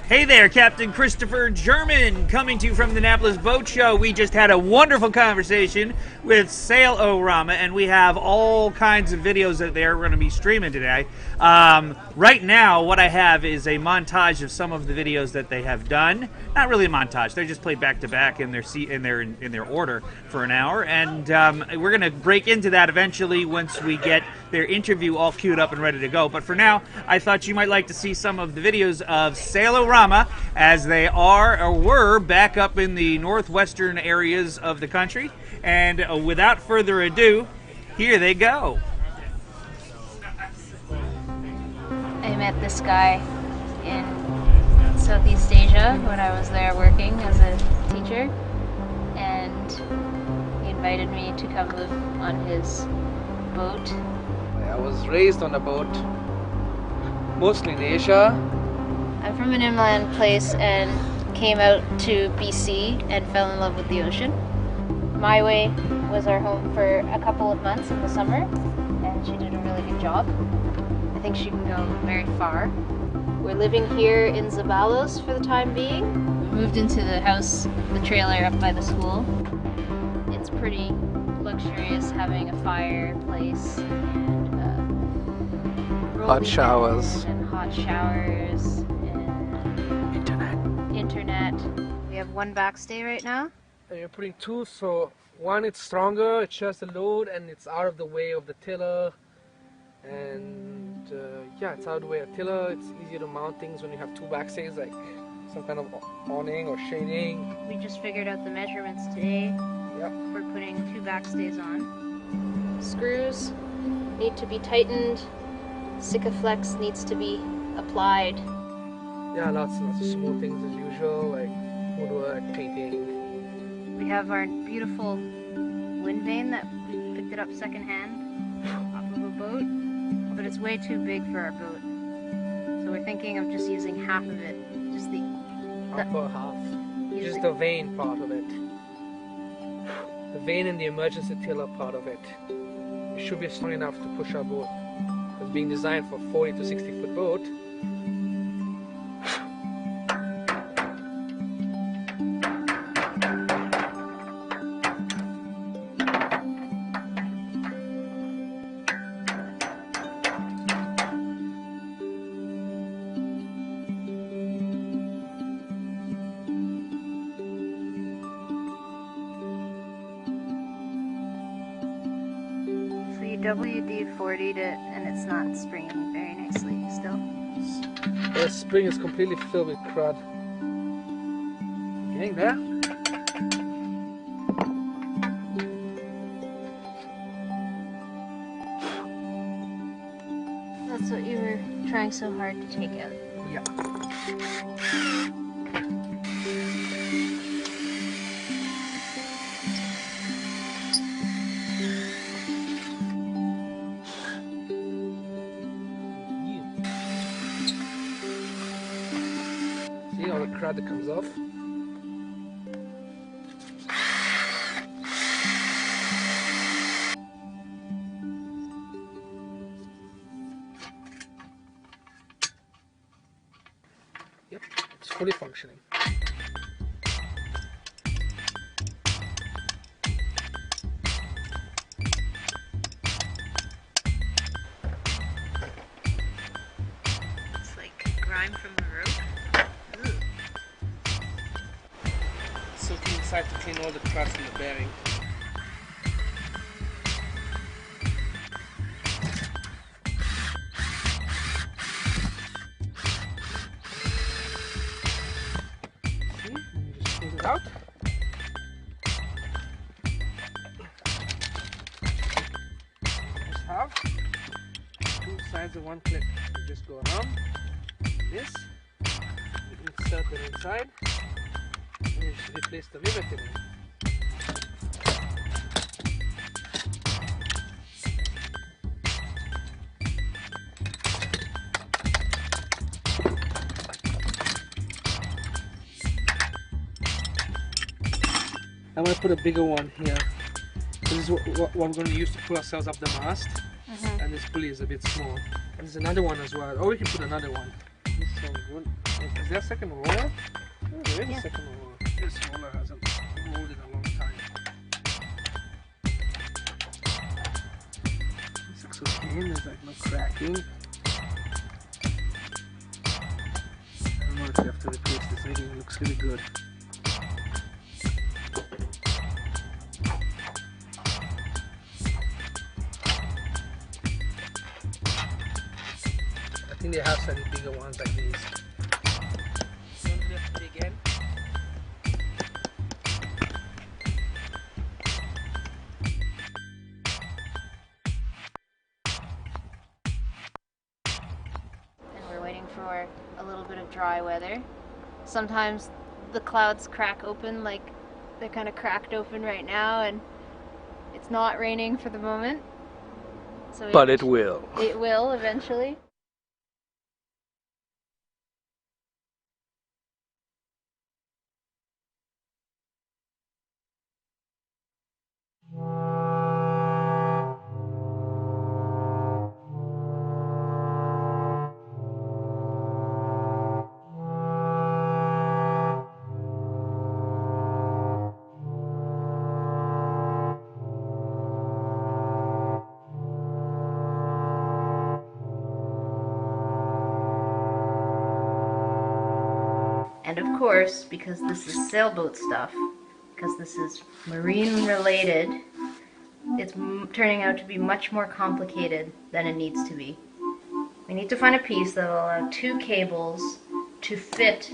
Hey there, Captain Christopher German, coming to you from the Annapolis Boat Show. We just had a wonderful conversation with Sail-O-Rama, and we have all kinds of videos that they're going to be streaming today. Right now, what I have is a montage of some of the videos that they have done. Not really a montage; they're just played back to back in their order for an hour, and we're going to break into that eventually once we get their interview all queued up and ready to go. But for now, I thought you might like to see some of the videos of Sail-O-Rama as they are or were back up in the northwestern areas of the country. And without further ado, here they go. I met this guy in Southeast Asia when I was there working as a teacher, and he invited me to come live on his boat. I was raised on a boat, mostly in Asia. I'm from an inland place and came out to BC and fell in love with the ocean. My Way was our home for a couple of months in the summer, and she did a really good job. I think she can go very far. We're living here in Zabalos for the time being. We moved into the house, the trailer up by the school. It's pretty luxurious, having a fireplace and Hot showers. And hot showers and internet. We have one backstay right now. You're putting two, so one it's stronger, it shares the load, and it's out of the way of the tiller. And yeah, it's out of the way of the tiller. It's easier to mount things when you have two backstays, like some kind of awning or shading. We just figured out the measurements today. Yep. We're putting two backstays on. Screws need to be tightened. Sikaflex needs to be applied. Yeah, lots and lots of small things as usual, like woodwork, painting. We have our beautiful wind vane that we picked it up secondhand off of a boat, but it's way too big for our boat. So we're thinking of just using half of it, just the Upper half. Just the vane part of it. The vane and the emergency tiller part of it. It should be strong enough to push our boat. It's being designed for 40 to 60 foot boat. WD-40'd it, and it's not springing very nicely still. The spring is completely filled with crud. Getting there? That's what you were trying so hard to take out. Yeah. See all the crud that comes off? Yep, it's fully functioning. It's like grime from the rope. Ooh. Silting inside to clean all the cracks in the bearing. See? And you just pull it out. Just have two sides of one clip. You just go around this, you insert it inside, and you just replace the rivet in it. I'm going to put a bigger one here. This is what we're going to use to pull ourselves up the mast. And this pulley is a bit small. And there's another one as well. Or we can put another one. This one good. Is there a second roller? Oh, there is Yeah. a second roller. This roller hasn't rolled in a long time. This looks okay. There's like no cracking. I don't know if you have to replace this. I think it looks really good. I think they have slightly bigger ones like these. Don't lift it again. And we're waiting for a little bit of dry weather. Sometimes the clouds crack open like they're kind of cracked open right now, and it's not raining for the moment. So But it will. It will eventually. And of course, because this is sailboat stuff, because this is marine related, it's turning out to be much more complicated than it needs to be. We need to find a piece that will allow 2 cables to fit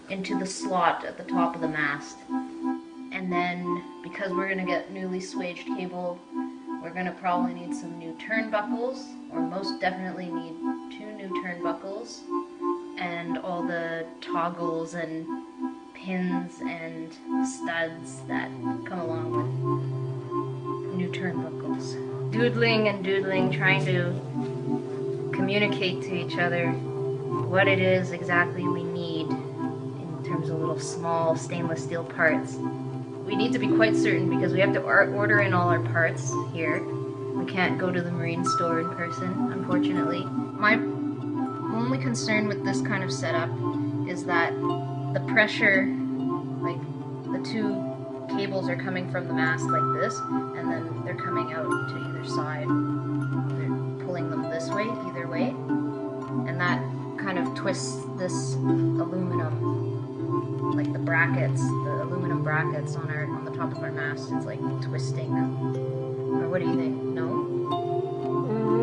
into the slot at the top of the mast. And then, because we're going to get newly swaged cable, we're going to probably need some new turnbuckles, or most definitely need 2 new turnbuckles, and all the toggles and pins and studs that come along with new turnbuckles. Doodling and doodling, trying to communicate to each other what it is exactly we need in terms of little small stainless steel parts. We need to be quite certain because we have to order in all our parts here. We can't go to the marine store in person, unfortunately. My only concern with this kind of setup is that the pressure, like the 2 cables are coming from the mast like this, and then they're coming out to either side. They're pulling them this way, either way, and that kind of twists this aluminum, like the brackets, the aluminum brackets on the top of our mast. It's like twisting them. Or what do you think? No?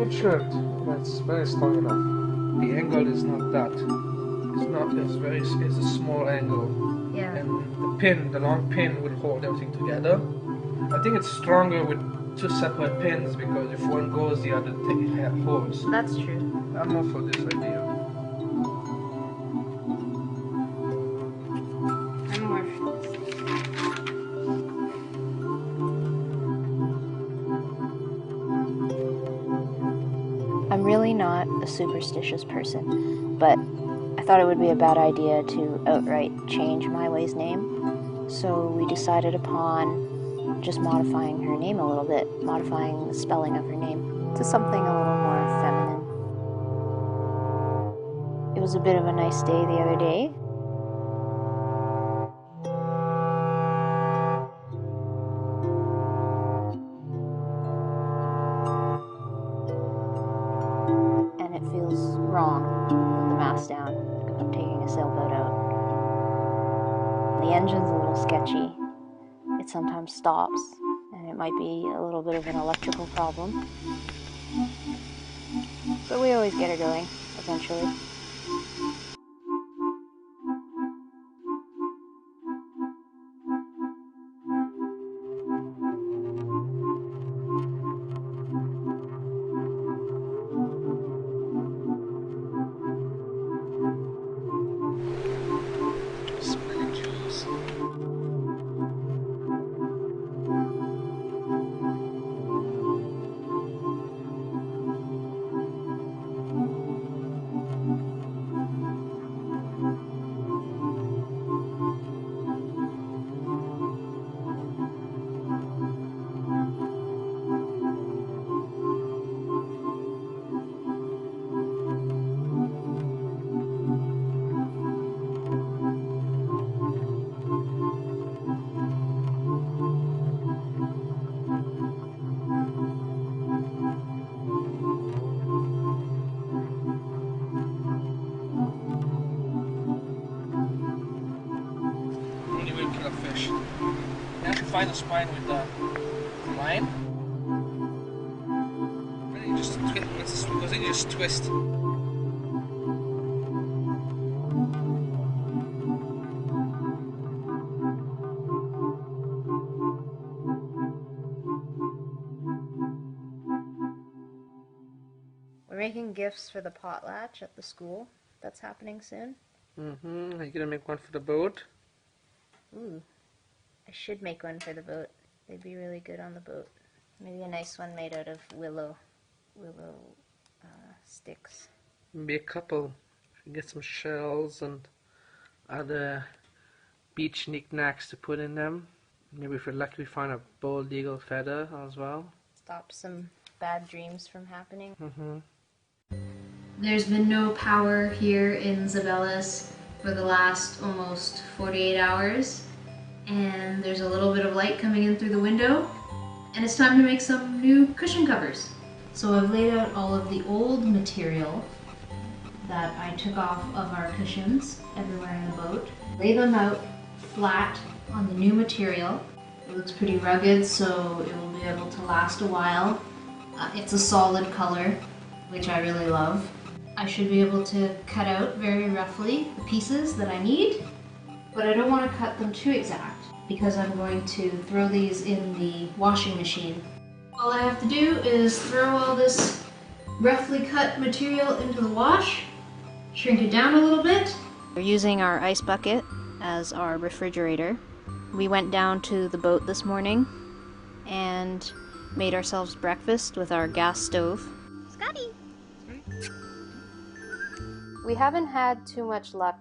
It should. That's very strong enough. The angle is not that. It's not. It's a small angle. Yeah. And the long pin will hold everything together. I think it's stronger with 2 separate pins because if one goes, the other thing holds. That's true. I'm more for this idea. I'm more for this. I'm really not a superstitious person, but I thought it would be a bad idea to outright change My Way's name, so we decided upon just modifying her name a little bit, modifying the spelling of her name to something a little more feminine. It was a bit of a nice day the other day. And it feels wrong with the mast down, taking a sailboat out. The engine's a little sketchy. It sometimes stops, and it might be a little bit of an electrical problem. But we always get her going, eventually. find the spine with the line. Then you just twist. Once it goes in, you just twist. We're making gifts for the potlatch at the school. That's happening soon. Mm-hmm. Are you gonna make one for the boat? Ooh, I should make one for the boat. They'd be really good on the boat. Maybe a nice one made out of willow sticks. Maybe a couple. Get some shells and other beach knickknacks to put in them. Maybe if we're lucky we find a bald eagle feather as well. Stop some bad dreams from happening. Mm-hmm. There's been no power here in Zabelis for the last almost 48 hours. And there's a little bit of light coming in through the window. And it's time to make some new cushion covers. So I've laid out all of the old material that I took off of our cushions everywhere in the boat. Lay them out flat on the new material. It looks pretty rugged, so it will be able to last a while. It's a solid color, which I really love. I should be able to cut out very roughly the pieces that I need, but I don't want to cut them too exact because I'm going to throw these in the washing machine. All I have to do is throw all this roughly cut material into the wash, shrink it down a little bit. We're using our ice bucket as our refrigerator. We went down to the boat this morning and made ourselves breakfast with our gas stove. Scotty! We haven't had too much luck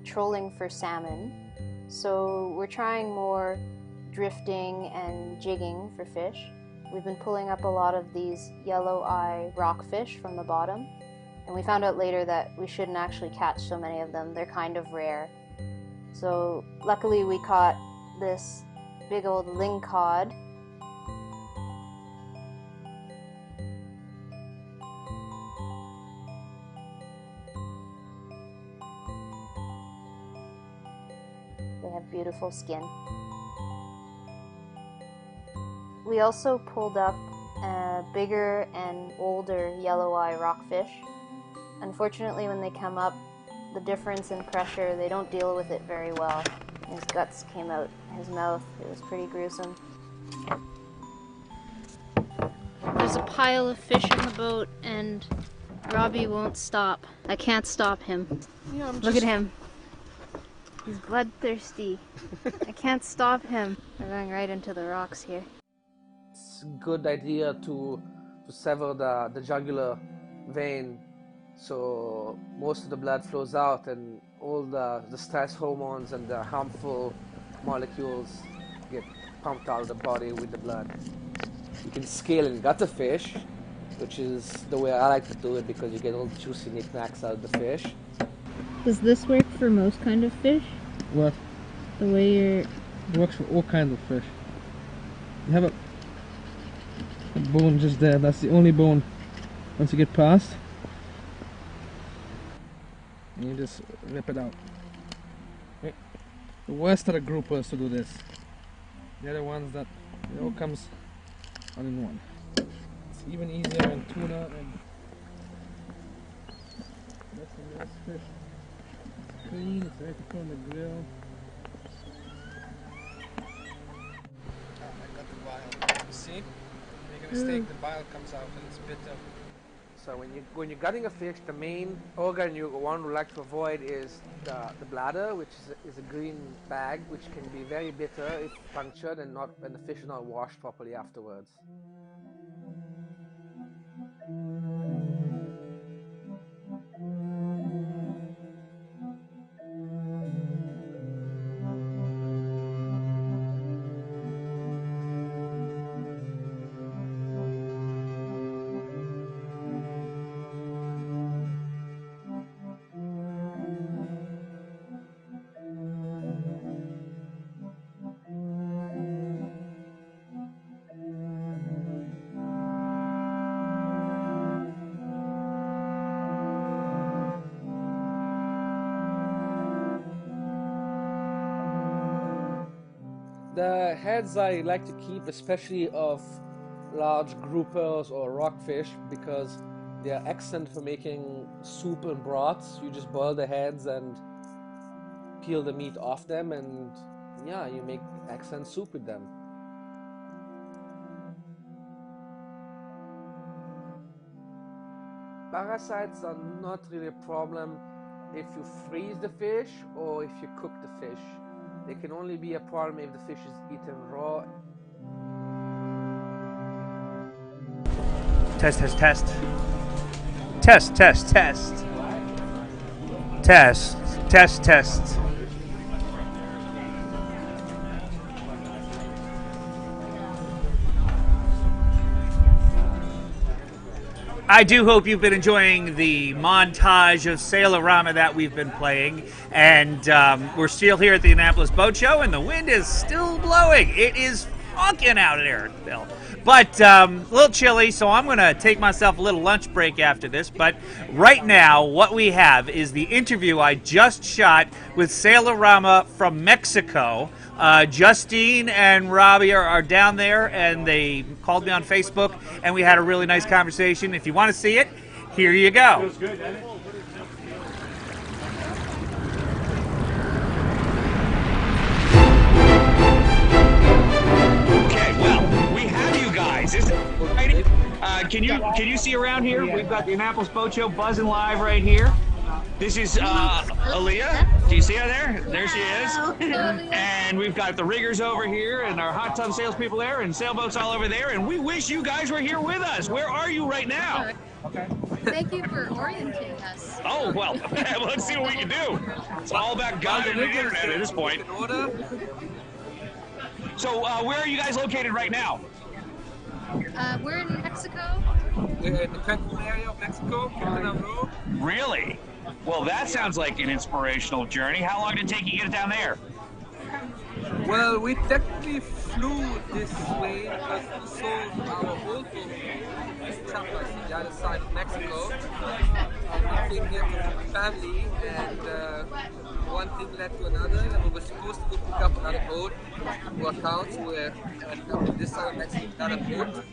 trolling for salmon, so we're trying more drifting and jigging for fish. We've been pulling up a lot of these yellow eye rockfish from the bottom, and we found out later that we shouldn't actually catch so many of them. They're kind of rare. So luckily we caught this big old lingcod. They have beautiful skin. We also pulled up a bigger and older yellow eye rockfish. Unfortunately, when they come up, the difference in pressure, they don't deal with it very well. His guts came out his mouth. It was pretty gruesome. There's a pile of fish in the boat and Robbie won't stop. I can't stop him. Yeah, Look at him. He's bloodthirsty. I can't stop him. We're going right into the rocks here. It's a good idea to sever the jugular vein so most of the blood flows out and all the stress hormones and the harmful molecules get pumped out of the body with the blood. You can scale and gut a fish, which is the way I like to do it because you get all the juicy knickknacks out of the fish. Does this work for most kind of fish? What? The way you're... It works for all kinds of fish. You have a bone just there, that's the only bone. Once you get past, you just rip it out. Okay. The worst are the groupers to do this. They're the ones that it all comes all in one. It's even easier in tuna and that's fish. It's clean, it's ready to put on the grill. I got the bile. You see? Make a mistake, the bile comes out and it's bitter. So when you're gutting a fish, the main organ one would like to avoid is the bladder, which is a green bag, which can be very bitter if punctured and the fish is not washed properly afterwards. The heads I like to keep, especially of large groupers or rockfish, because they are excellent for making soup and broths. You just boil the heads and peel the meat off them, and yeah, you make excellent soup with them. Parasites are not really a problem if you freeze the fish or if you cook the fish. They can only be a problem if the fish is eaten raw. Test, test, test. Test, test, test. Test, test, test. I do hope you've been enjoying the montage of Sailorama that we've been playing. And we're still here at the Annapolis Boat Show, and the wind is still blowing. It is fucking out there, Bill. But a little chilly, so I'm going to take myself a little lunch break after this. But right now, what we have is the interview I just shot with Sailorama from Mexico. Justine and Robbie are down there, and they called me on Facebook, and we had a really nice conversation. If you want to see it, here you go. Feels good, doesn't it? Okay, well, we have you guys. Is it exciting? Can you see around here? We've got the Annapolis Boat Show buzzing live right here. This is Aaliyah. Do you see her there? There she is. And we've got the riggers over here and our hot tub salespeople there and sailboats all over there. And we wish you guys were here with us. Where are you right now? Okay. Thank you for orienting us. Oh, well, let's see what we can do. It's all about God and the internet at this point. So where are you guys located right now? We're in Mexico. In the Cancun area of Mexico, Quintana Roo. Really? Well, that sounds like an inspirational journey. How long did it take you to get down there? Well, we technically flew this way because we sold our old boat in Chiapas, on the other side of Mexico. And we came here with the family, and one thing led to another, and we were supposed to go pick up another boat. Work out, so we ended up on this side of Mexico with another boat.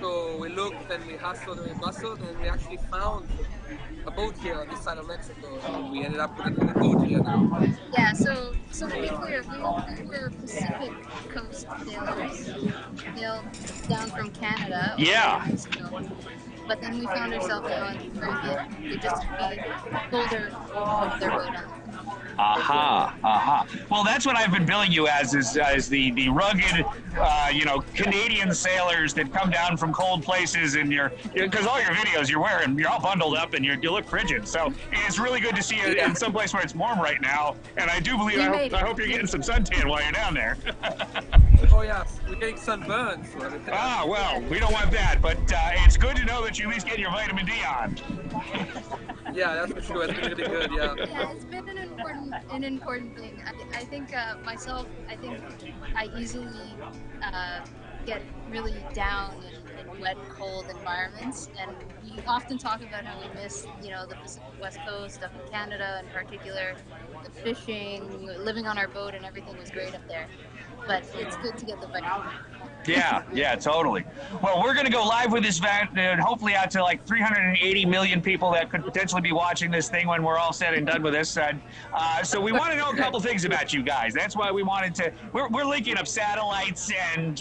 So we looked and we hustled and we bustled, and we actually found a boat here on this side of Mexico. So we ended up with another boat here now. Yeah, so to be clear, we were Pacific Coast sailors, sailed down from Canada. Yeah. Over to Mexico. But then we found ourselves out in the Caribbean. They just pulled their boat out. Aha. Well, that's what I've been billing you as the rugged, Canadian sailors that come down from cold places, and because all your videos you're all bundled up and you look frigid. So it's really good to see you in some place where it's warm right now. And I do believe I hope you're getting some suntan while you're down there. Oh yes, we're getting sunburned. So well, we don't want that, but it's good to know that you at least get your vitamin D on. Yeah, that's for sure. It's been really good. Yeah. Yeah, it's been an important thing. I think myself, I think I easily get really down in wet, cold environments, and we often talk about how we miss, the Pacific West Coast, up in Canada in particular, the fishing, living on our boat, and everything was great up there. But it's good to get the vitamin. Yeah, totally. Well, we're going to go live with this event and hopefully out to like 380 million people that could potentially be watching this thing when we're all said and done with this. And so we want to know a couple things about you guys. That's why we wanted to. We're linking up satellites, and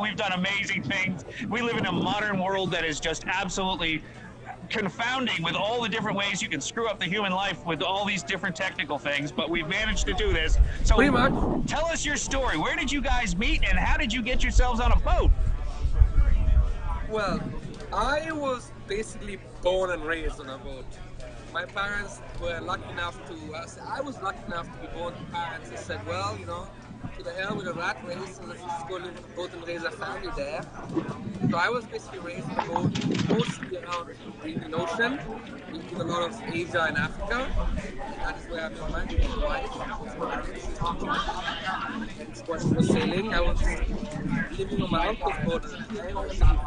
we've done amazing things. We live in a modern world that is just absolutely confounding with all the different ways you can screw up the human life with all these different technical things, but we've managed to do this. So pretty much. Tell us your story. Where did you guys meet, and how did you get yourselves on a boat? Well, I was basically born and raised on a boat. My parents were lucky enough I was lucky enough to be born to parents that said, well, to the hell with a rat race, and let's just go live on a boat and raise a family there. So I was basically raised on a boat, mostly around the Indian Ocean, into a lot of Asia and Africa. And that is where I met my wife. And while she was sailing, I was living on my uncle's boat at the time,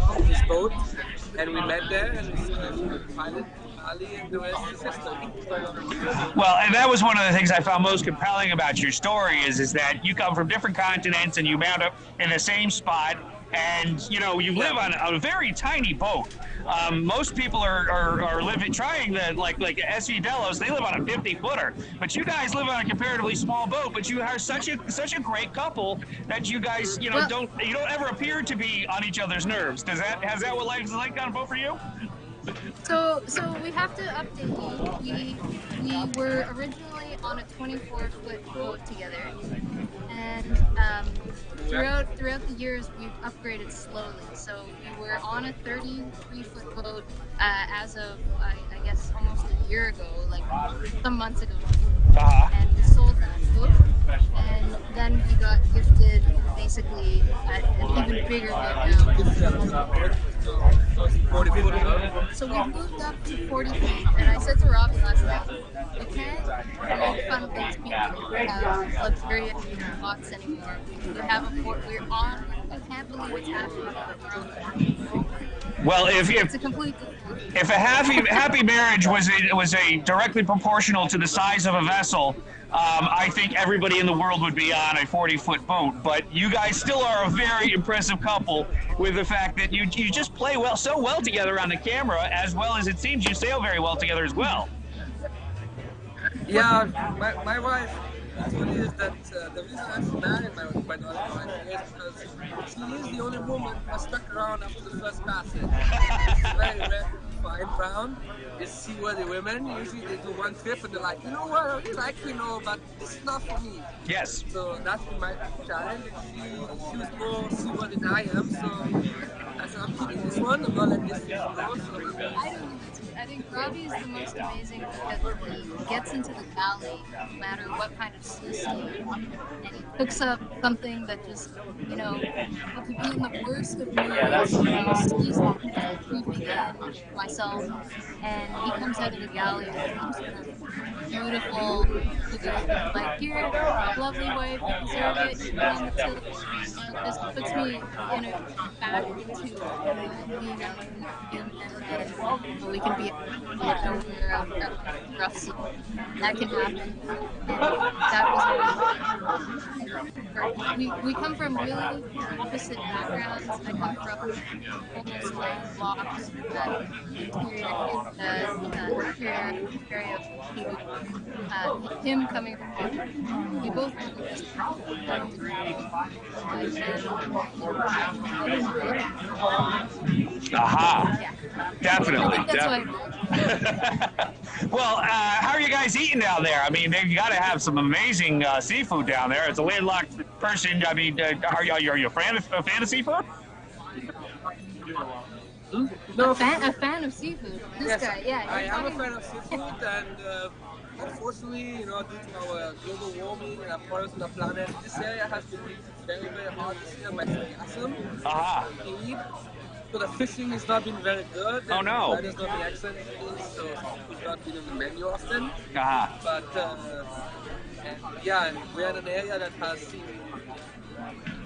on this boat, and we met there, and we pilot Ali, and the rest is history. Well, and that was one of the things I found most compelling about your story is that you come from different continents and you mount up in the same spot, and you know you live on a very tiny boat. Most people are living trying the like SV Delos. They live on a 50-footer, but you guys live on a comparatively small boat. But you are such a great couple that you guys you don't ever appear to be on each other's nerves. Has that what life is like on a boat for you? So we have to update you. We were originally on a 24-foot boat together, and throughout the years we've upgraded slowly. So we were on a 33-foot boat as of I guess almost a year ago, like some months ago, and we sold that boat. And then we got gifted basically an even bigger boat now. So we moved up to 40 feet, and I said to Robbie last night, we can't make fun of these people who have luxurious yachts anymore. We're on. I can't believe it's happening. Well, It's a complete. if a happy marriage was a directly proportional to the size of a vessel, I think everybody in the world would be on a 40-foot boat. But you guys still are a very impressive couple with the fact that you just play so well together on the camera, as well as it seems you sail very well together as well. Yeah, my wife told me is that the reason I'm married my daughter is because she is the only woman who stuck around after the first passage. It's very rare to find around. It's seaworthy women. Usually they do one trip and they're like, you know what, I really like you know, but this is not for me. Yes. So that's been my challenge. She was more seaworthy than I am, so I said I'm keeping this one. I'm gonna let this fish go. So. I think Robbie is the most amazing because he gets into the valley no matter what kind of sea state, and he picks up something that just, you know, it could be in the worst of moods, you know, sees that creeping in myself, and he comes out of the galley with some beautiful, like, here, lovely wife, you deserve it, you belong to the this puts me in a back into being and we can be a rough scene. That can happen. We come from really opposite backgrounds. I come from almost like blocks area of him coming from we both Aha. yeah. Definitely. I think that's why. Well, how are you guys eating down there? I mean, you got to have some amazing seafood down there. As a landlocked person, I mean, are you a fan of seafood? No, A fan of seafood. This yes, guy, yeah. I am a fan of seafood, and unfortunately, you know, due to our global warming and our problems on the planet, this area has been very, very hard this year by sargassum. Aha. So the fishing has not been very good. Oh, no. That is not the excellent thing, so it's not been on the menu often. Aha. But and we're in an area that has seen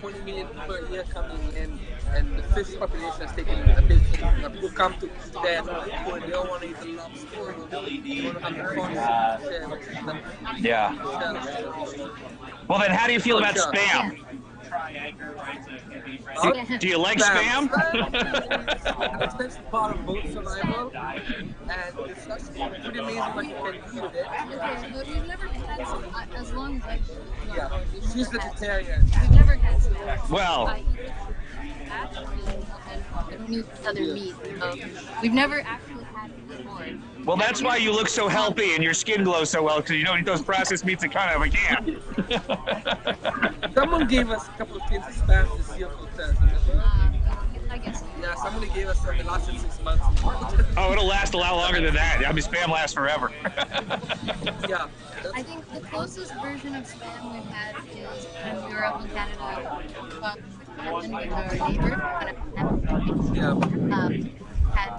20 million people a year coming in, and the fish population has taken a big hit. People come to eat there, they don't want to eat the lobster, they want to have the prawns. Yeah. Well, then, how do you feel about spam? Do you like spam? It's an expensive part of boat survival, and it's actually pretty amazing what you can do with it. Okay, but we've never had some, as long as I've been Yeah, she's vegetarian. we've never had some. Well. I don't eat other meat, so we've never actually had it before. Well, that's why you look so healthy and your skin glows so well, because you don't eat those processed meats that kind of a can. Someone gave us a couple of cans of spam this year for test. I guess. Yeah, somebody gave us some. It lasted 6 months. Oh, it'll last a lot longer than that. I mean, spam lasts forever. Yeah. I think the closest version of spam we've had is when we were up in Canada, with our neighbor. Yeah. Had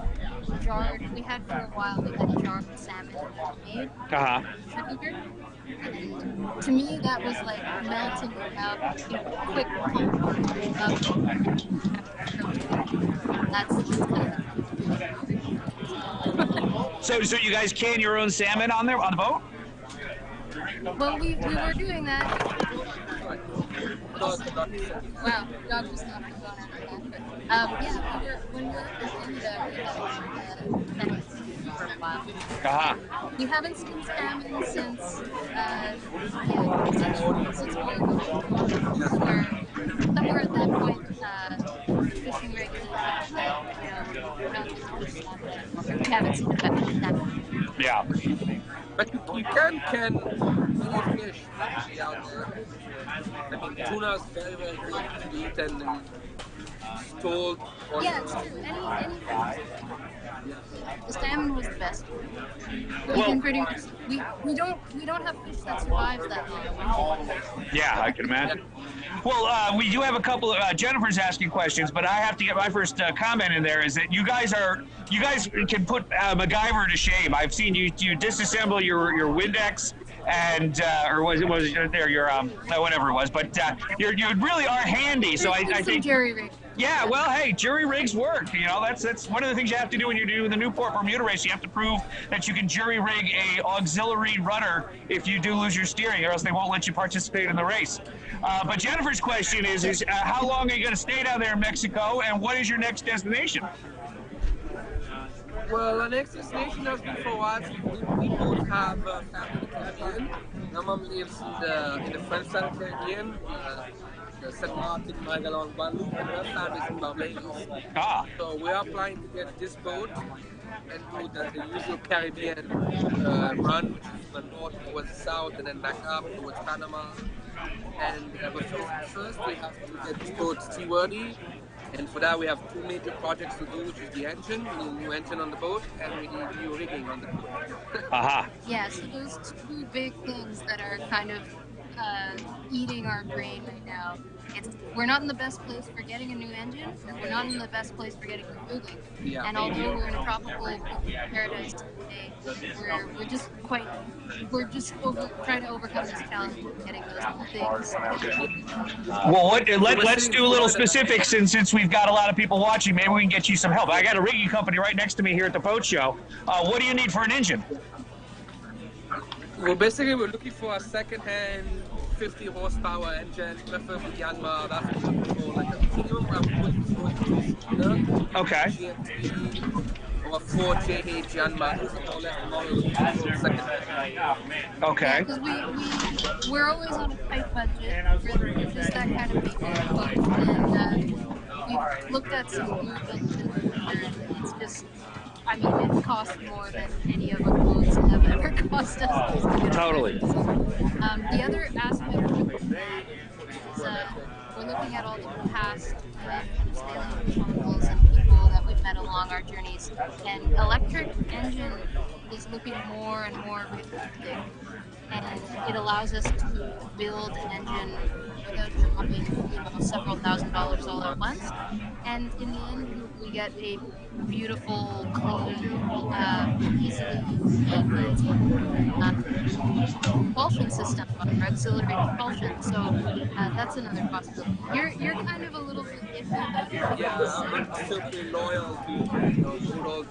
jarred. We had for a while. We had jarred salmon made. Uh-huh. And to me, that was like melting your mouth in quick. That's kind of So you guys can your own salmon on there on the boat? Well, we were doing that. Wow, dog just knocked the phone out of that. Yeah, when we were in Canada, we had salmon for a while. Uh-huh. We haven't seen salmon since we were going somewhere at that point. Fishing regulations that we haven't seen effective salmon. Yeah. But you can many fish actually out there. I mean, tuna is very, very good to eat and stored. Yeah, it's true. Any the salmon was the best. We can pretty much we don't have fish that survives that long. Yeah, I can imagine. Well, we do have a couple of Jennifer's asking questions, but I have to get my first comment in there. Is that you guys can put MacGyver to shame. I've seen you disassemble your Windex and or was it there your whatever it was, but you really are handy. So I think jury rig. Yeah, well, hey, jury rigs work. You know, that's one of the things you have to do when you're doing the Newport Bermuda race. You have to prove that you can jury rig a auxiliary rudder if you do lose your steering, or else they won't let you participate in the race. But Jennifer's question is how long are you going to stay down there in Mexico, and what is your next destination? Well, our next destination has been for us. We both have family in the Caribbean. My mom lives in the French side of the Caribbean. St. Martin, Magalon, Guadeloupe, and her family is in Barbados. So we are planning to get this boat and do the usual Caribbean run, which is from the north towards the south and then back up towards Panama. And but first we have to get this boat seaworthy. And for that we have two major projects to do, which is the engine, we need a new engine on the boat, and we need new rigging on the boat. Yeah, so those two big things that are kind of eating our brain right now. We're not in the best place for getting a new engine, and we're not in the best place for getting new rigging. Yeah. And although we're in a tropical paradise today, we're just trying to overcome this challenge of getting those two things. Well, let's do a little specifics since we've got a lot of people watching. Maybe we can get you some help. I got a rigging company right next to me here at the boat show. What do you need for an engine? Well, basically, we're looking for a second-hand 50 horsepower engine, preferably Yanmar. That's what we're looking for, like a minimum Okay. GMT or a 4JH Yanmar. Those are more or less the model we're looking for second-hand. Okay. Because we're always on a tight budget. We're just that kind of people. And we've looked at some new engines, and it's just, I mean, it costs more than any of our boats have ever cost us. Totally. The other aspect of it is we're looking at all the past sailing chronicles and people that we've met along our journeys, and electric engine is looking more and more realistic, and it allows us to build an engine without dropping, several $1,000s all at once, and in the end we get a beautiful, clean, easily propulsion system, or auxiliary propulsion. So that's another possibility. You're kind of a little bit iffy. Yeah, I'm still pretty loyal to good old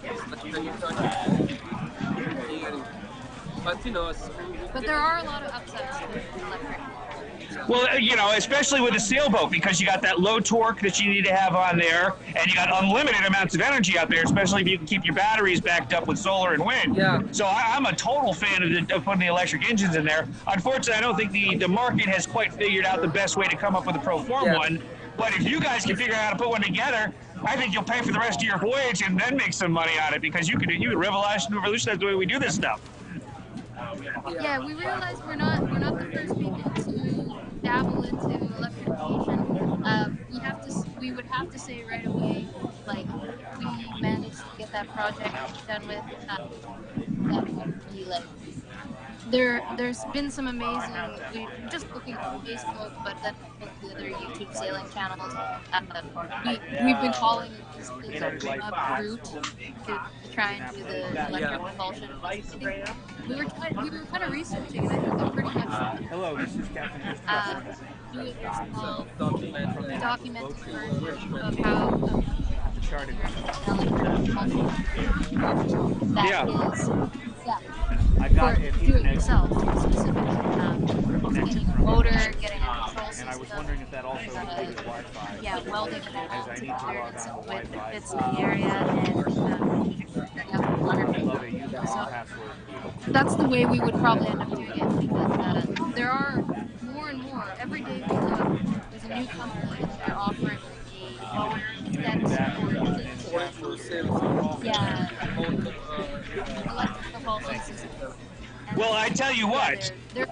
but there are a lot of upsides to electric. Well, especially with a sailboat, because you got that low torque that you need to have on there, and you got unlimited amounts of energy out there, especially if you can keep your batteries backed up with solar and wind. Yeah. So I'm a total fan of putting the electric engines in there. Unfortunately, I don't think the market has quite figured out the best way to come up with a pro-form one. But if you guys can figure out how to put one together, I think you'll pay for the rest of your voyage and then make some money on it, because you could revolutionize the way we do this stuff. Yeah, we realize we're not the first people to dabble into electrification. We would have to say right away, like, we managed to get that project done with. That would be like. There's been some amazing. We're just looking on Facebook, but then the other YouTube sailing channels. We've been calling these things our dream-up route to try and do the electric propulsion. We were kind of researching, and I think they're pretty much. Hello, this is Captain Do it yourself, documented version of how Charted. That Yeah. is, yeah, I got for an doing Ethernet yourself specifically. Getting a motor, getting a control and I was system, wondering if that also included Wi-Fi. yeah, welding it all As I need to together log so on to it Wi-Fi. fits in the area and I wonderful. love a username So and password. that's the way we would probably end up doing it. But there are more and more. Every day we look, there's a new company and they're offering a motor that supports yeah, electric propulsion system. And Well, I tell you yeah, what. they're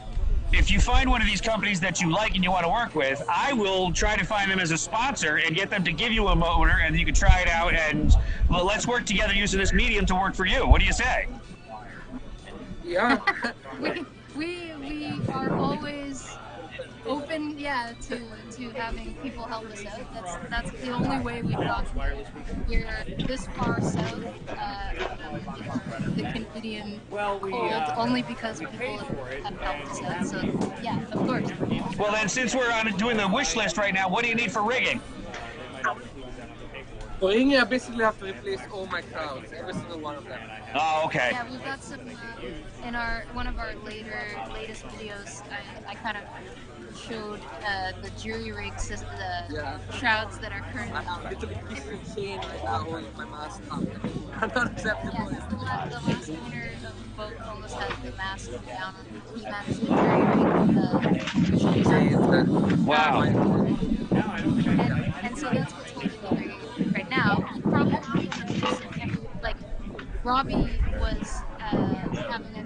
If you find one of these companies that you like and you want to work with, I will try to find them as a sponsor and get them to give you a motor, and you can try it out. And well, let's work together using this medium to work for you. What do you say? Yeah. we are always open, yeah, to having people help us out. That's the only way we've gotten we're this far south of the Canadian cold, only because people have helped us out. So yeah, of course. Well, then, since we're on doing the wish list right now, what do you need for rigging? For Inge, I basically have to replace all my crowds, every single one of them. Oh, okay. Yeah, we've got some in one of our latest videos. I kind of showed the jury rig system, the shrouds that are currently I'm literally kissing chain right now holding my mask up. I'm not acceptable. Yeah, the last owner of the boat almost had the mast down. He managed the jury rig. Wow. And so that's what's holding the rig right now. Probably like Robbie was having a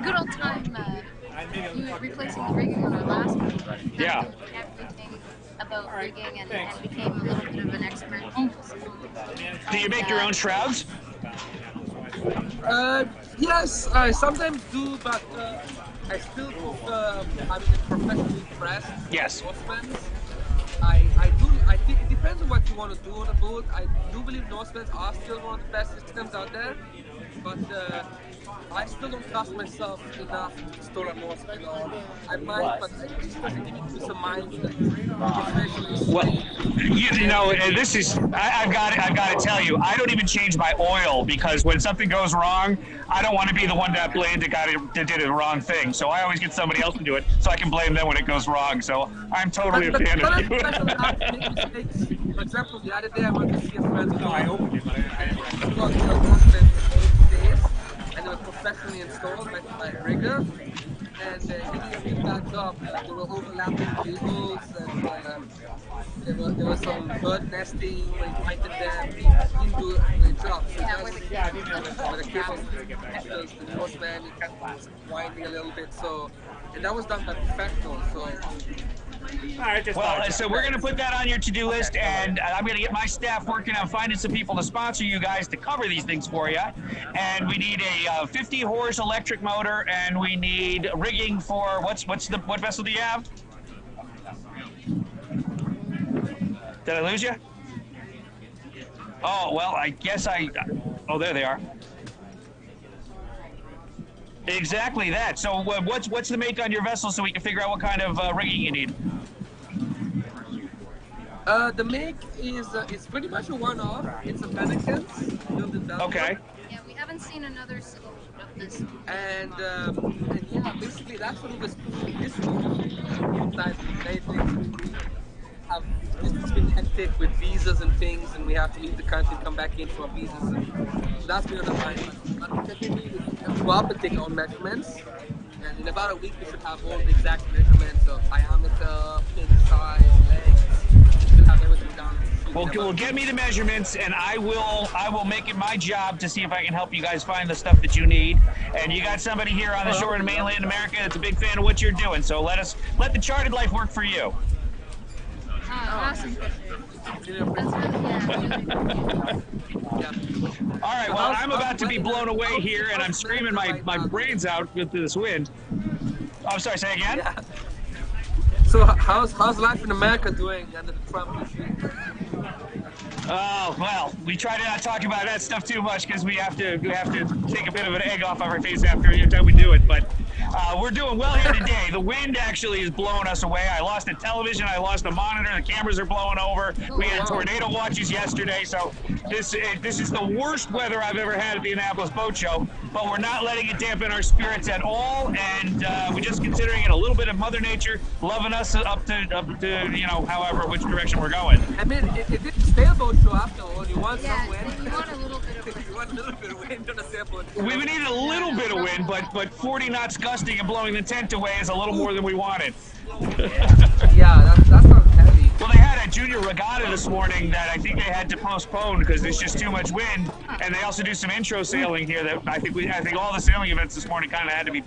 good old time replacing the rigging on our last boat. Yeah. Everything about rigging and became a little bit of an expert. Do you make your own shrouds? Yes, I sometimes do, but I still prefer having it professionally pressed. Yes. Nosemans. I think it depends on what you want to do on a boat. I do believe Nosemans are still one of the best systems out there, but I still don't trust myself enough to install a Norseman. I might, but it just doesn't give me peace of mind. Well, you know, this is, I've got to tell you, I don't even change my oil because when something goes wrong, I don't want to be the one that blamed that did the wrong thing. So I always get somebody else to do it so I can blame them when it goes wrong. So I'm totally a fan of you. For example, the other day I went to see a friend. I opened it, but I got the days, and they were professionally installed by a rigger. And he didn't pick that up. There were overlapping cables, and there was some bird nesting when he pointed them. He didn't do a great job. So where the cables, because the Norseman, he kept winding a little bit. So, and that was done by professionals. So. Well, so we're going to put that on your to-do list, and I'm going to get my staff working on finding some people to sponsor you guys to cover these things for you. And we need a 50-horse electric motor, and we need rigging for what vessel do you have? Did I lose you? Oh, well, I guess oh, there they are. Exactly that. So what's the make on your vessel so we can figure out what kind of rigging you need? The make is it's pretty much a one-off. It's a Pelican. Okay. Yeah, we haven't seen another solution of this. And yeah, basically that's what was pushing this week. It's been hectic with visas and things, and we have to leave the country and come back in for our visas. So that's been on the line. But we go up and take our measurements, and in about a week we should have all the exact measurements of diameter, pin size, legs. We'll have everything down. Well, get me the measurements, and I will make it my job to see if I can help you guys find the stuff that you need. And you got somebody here on the shore in mainland America that's a big fan of what you're doing. So let the charted life work for you. Awesome. All right, well, I'm about to be blown away here, and I'm screaming my brains out with this wind. Oh, I'm sorry, say again? Yeah. So how's life in America doing under the Trump regime? Oh, well, we try to not talk about that stuff too much because we have to take a bit of an egg off our face after every time we do it. But We're doing well here today. The wind actually is blowing us away. I lost a television. I lost a monitor. The cameras are blowing over. We had tornado watches yesterday. So this is the worst weather I've ever had at the Annapolis Boat Show. But we're not letting it dampen our spirits at all. And we're just considering it a little bit of Mother Nature loving us up to however which direction we're going. I mean, it is a sailboat show after all. You want Yeah, some wind. and you want a little bit of wind. You want a little bit of wind on a sailboat. We would need a little bit of wind, but 40 knots gusting and blowing the tent away is a little more than we wanted. Yeah, that sounds heavy. Well, they had a junior regatta this morning that I think they had to postpone because there's just too much wind, and they also do some intro sailing here that I think all the sailing events this morning kind of had to be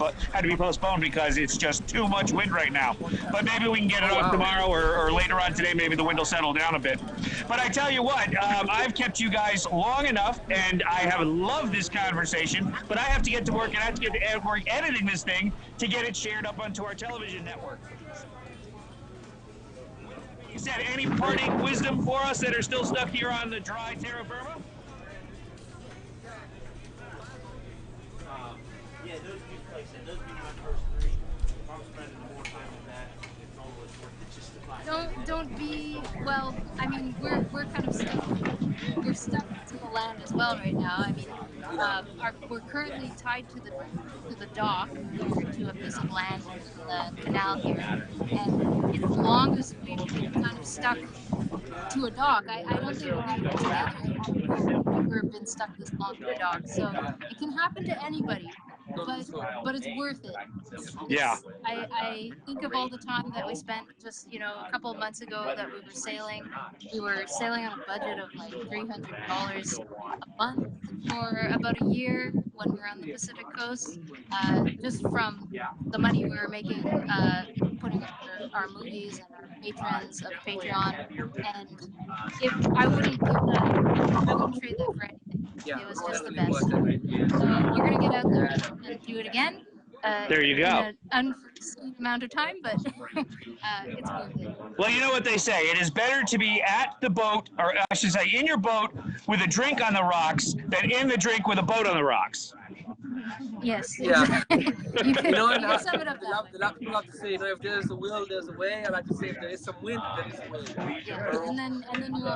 postponed because it's just too much wind right now. But maybe we can get it off tomorrow or later on today. Maybe the wind will settle down a bit. But I tell you what, I've kept you guys long enough, and I have loved this conversation. But I have to get to work, and I have to get to work editing this thing to get it shared up onto our television network. You said any parting wisdom for us that are still stuck here on the dry terra firma? Yeah, those be, like I said, those be my first three. If I'm spending more time on that, it's almost worth it just to find. Don't be, well, I mean, we're kind of stuck. We're stuck to the land as well right now. I mean, we're currently tied to the dock here to a piece of land in the canal here, and it's the longest we've been kind of stuck to a dock. I don't think we've been together ever been stuck this long to a dock. So it can happen to anybody, but it's worth it. Yeah. I think of all the time that we spent just a couple of months ago that we were sailing. We were sailing on a budget of like $300 a month for about a year when we were on the Pacific coast, just from the money we were making putting up our movies and our patrons of Patreon. And if I wouldn't give that, I wouldn't trade that for anything. It was just the best. So we're gonna get out there and do it again. There you go. In an unforeseen amount of time, but it's worth it. Well, you know what they say. It is better to be at the boat, or I should say in your boat with a drink on the rocks than in the drink with a boat on the rocks. Yes. Yeah. You can sum it up a that lot way. of people have to say, if there's a will, there's a way. I like to say, if there is some wind, there is a way. Yeah. And then you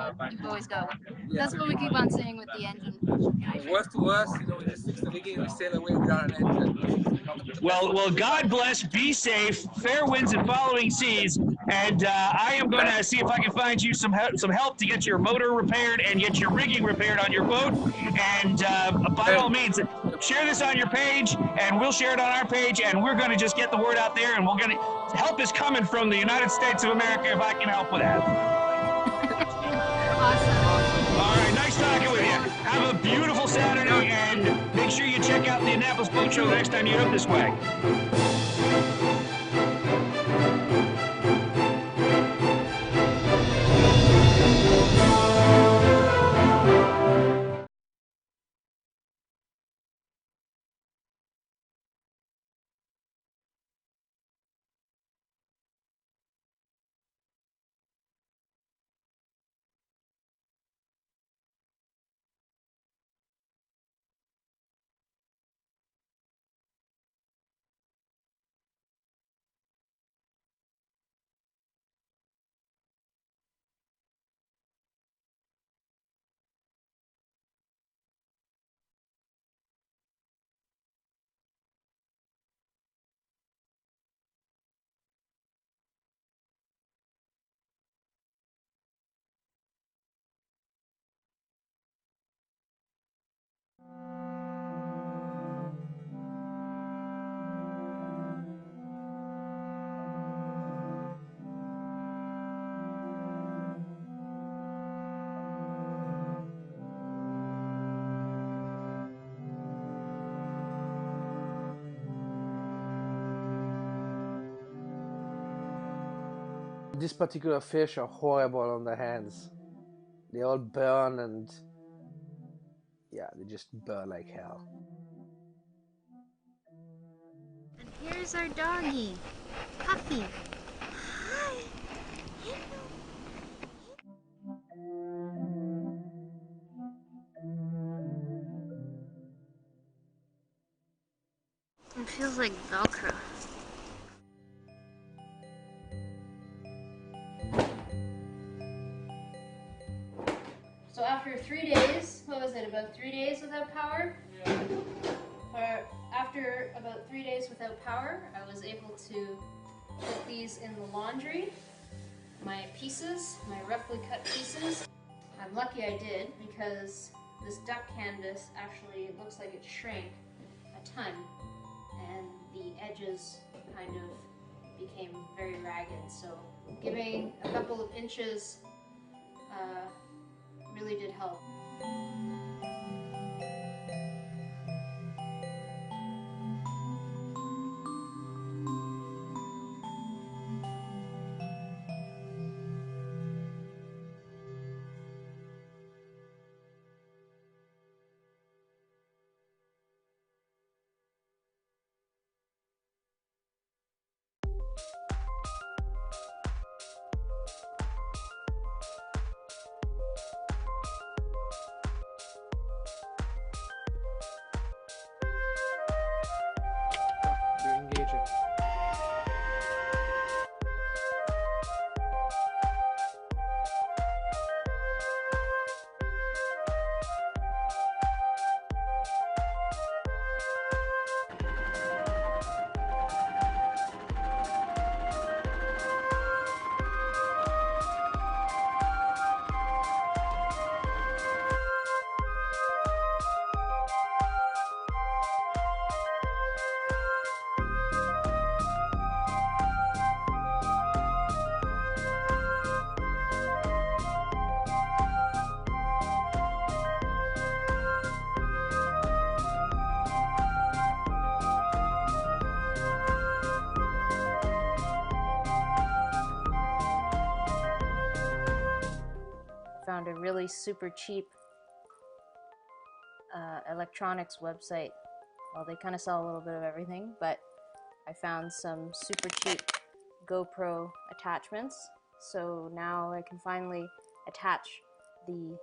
always go. That's what we keep on saying with the engine. Worst to worst, we just fix the rigging and we sail away without an engine. Well, God bless, be safe, fair winds and following seas, and I am going to see if I can find you some help to get your motor repaired and get your rigging repaired on your boat, and by all means, share this on your page, and we'll share it on our page, and we're going to just get the word out there, and we're going to help is coming from the United States of America if I can help with that. Awesome. All right, nice talking with you. Have a beautiful Saturday, and make sure you check out the Annapolis Boat Show the next time you're up this way. This particular fish are horrible on the hands. They all burn and yeah, they just burn like hell. And here's our doggy, Puffy. Hi. It feels like Velcro. So after 3 days, what was it, about 3 days without power? After about 3 days without power, I was able to put these in the laundry. My pieces, my roughly cut pieces. I'm lucky I did, because this duck canvas actually looks like it shrank a ton, and the edges kind of became very ragged. So giving a couple of inches really did help. You're engaging. Found a really super cheap electronics website. Well, they kind of sell a little bit of everything, but I found some super cheap GoPro attachments. So now I can finally attach the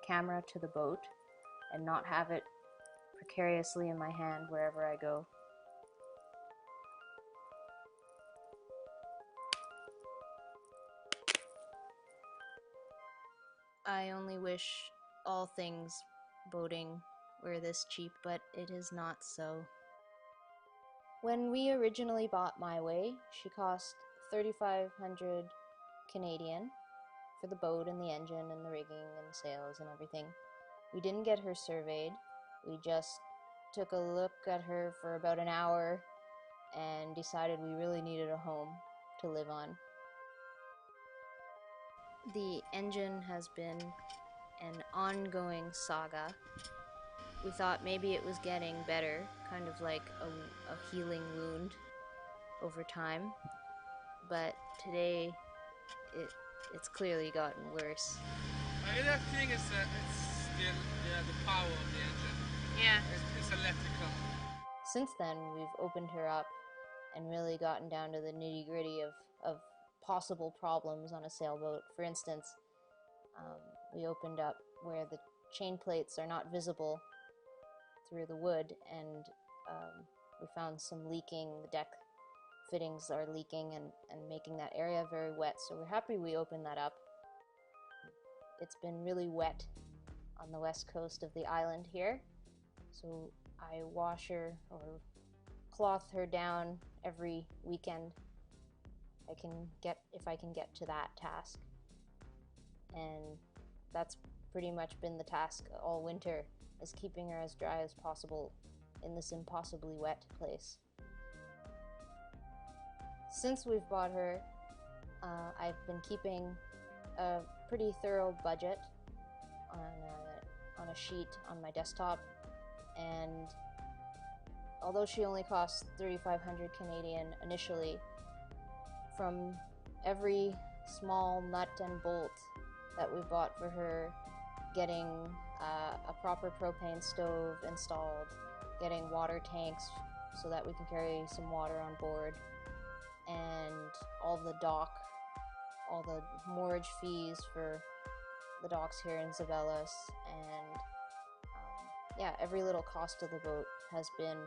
camera to the boat and not have it precariously in my hand wherever I go. I only wish all things boating were this cheap, but it is not so. When we originally bought My Way, she cost 3,500 Canadian for the boat and the engine and the rigging and the sails and everything. We didn't get her surveyed. We just took a look at her for about an hour and decided we really needed a home to live on. The engine has been an ongoing saga. We thought maybe it was getting better, kind of like a healing wound over time, but today it's clearly gotten worse. The other thing is that it's still the power of the engine. Yeah. It's electrical. Since then, we've opened her up and really gotten down to the nitty-gritty of possible problems on a sailboat. For instance, we opened up where the chain plates are not visible through the wood, and we found some leaking. The deck fittings are leaking and making that area very wet, so we're happy we opened that up. It's been really wet on the west coast of the island here, so I wash her or cloth her down every weekend if I can get to that task. And that's pretty much been the task all winter, is keeping her as dry as possible in this impossibly wet place. Since we've bought her, I've been keeping a pretty thorough budget on a sheet on my desktop, and although she only cost 3,500 Canadian initially, from every small nut and bolt that we bought for her, getting a proper propane stove installed, getting water tanks so that we can carry some water on board, and all the moorage fees for the docks here in Zavelas, and yeah, every little cost of the boat has been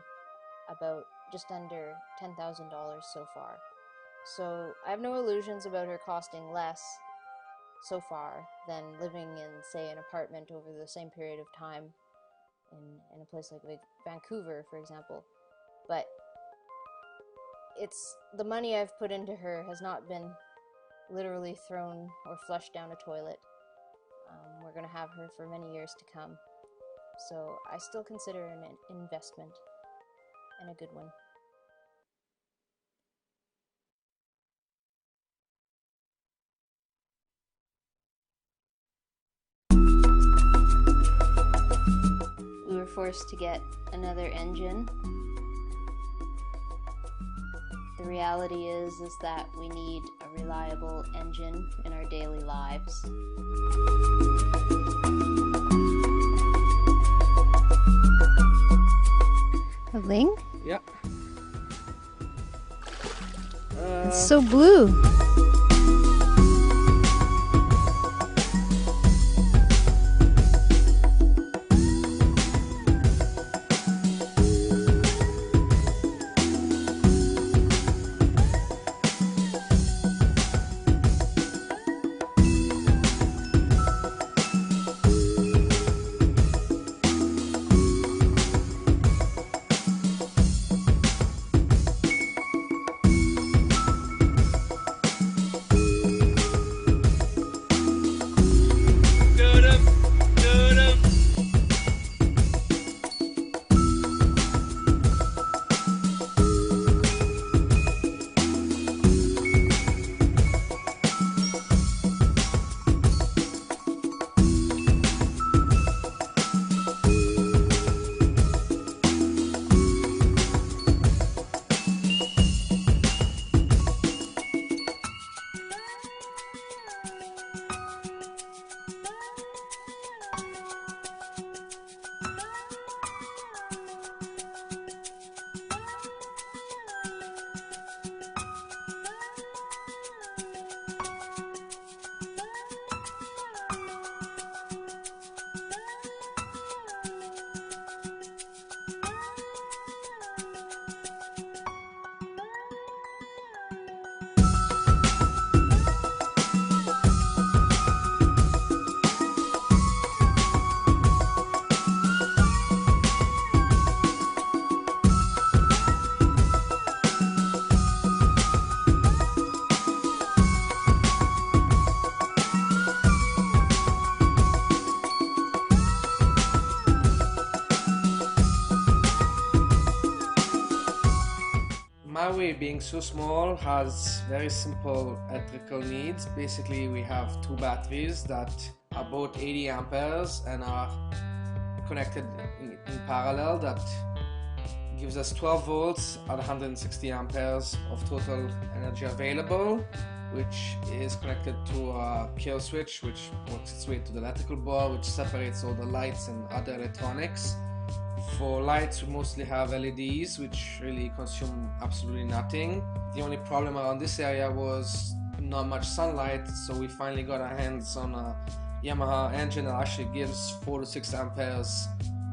about just under $10,000 so far. So I have no illusions about her costing less so far than living in, say, an apartment over the same period of time in a place like Vancouver, for example. But it's the money I've put into her has not been literally thrown or flushed down a toilet. We're going to have her for many years to come. So I still consider it an investment, and a good one. We were forced to get another engine. The reality is that we need a reliable engine in our daily lives. A Ling? Yeah. It's so blue. My way, being so small, has very simple electrical needs. Basically, we have two batteries that are both 80 amperes and are connected in parallel. That gives us 12 volts at 160 amperes of total energy available, which is connected to a kill switch, which works its way to the electrical board, which separates all the lights and other electronics. For lights, we mostly have LEDs, which really consume absolutely nothing. The only problem around this area was not much sunlight, so we finally got our hands on a Yamaha engine that actually gives 4 to 6 amperes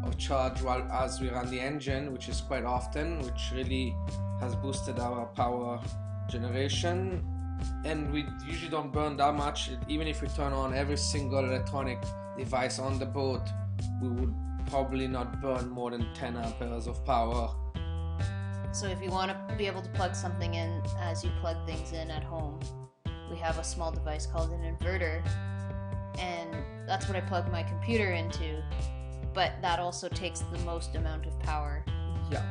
of charge while as we run the engine, which is quite often, which really has boosted our power generation. And we usually don't burn that much. Even if we turn on every single electronic device on the boat, we would probably not burn more than 10 amperes of power. So if you want to be able to plug something in as you plug things in at home, we have a small device called an inverter, and that's what I plug my computer into, but that also takes the most amount of power. Yeah.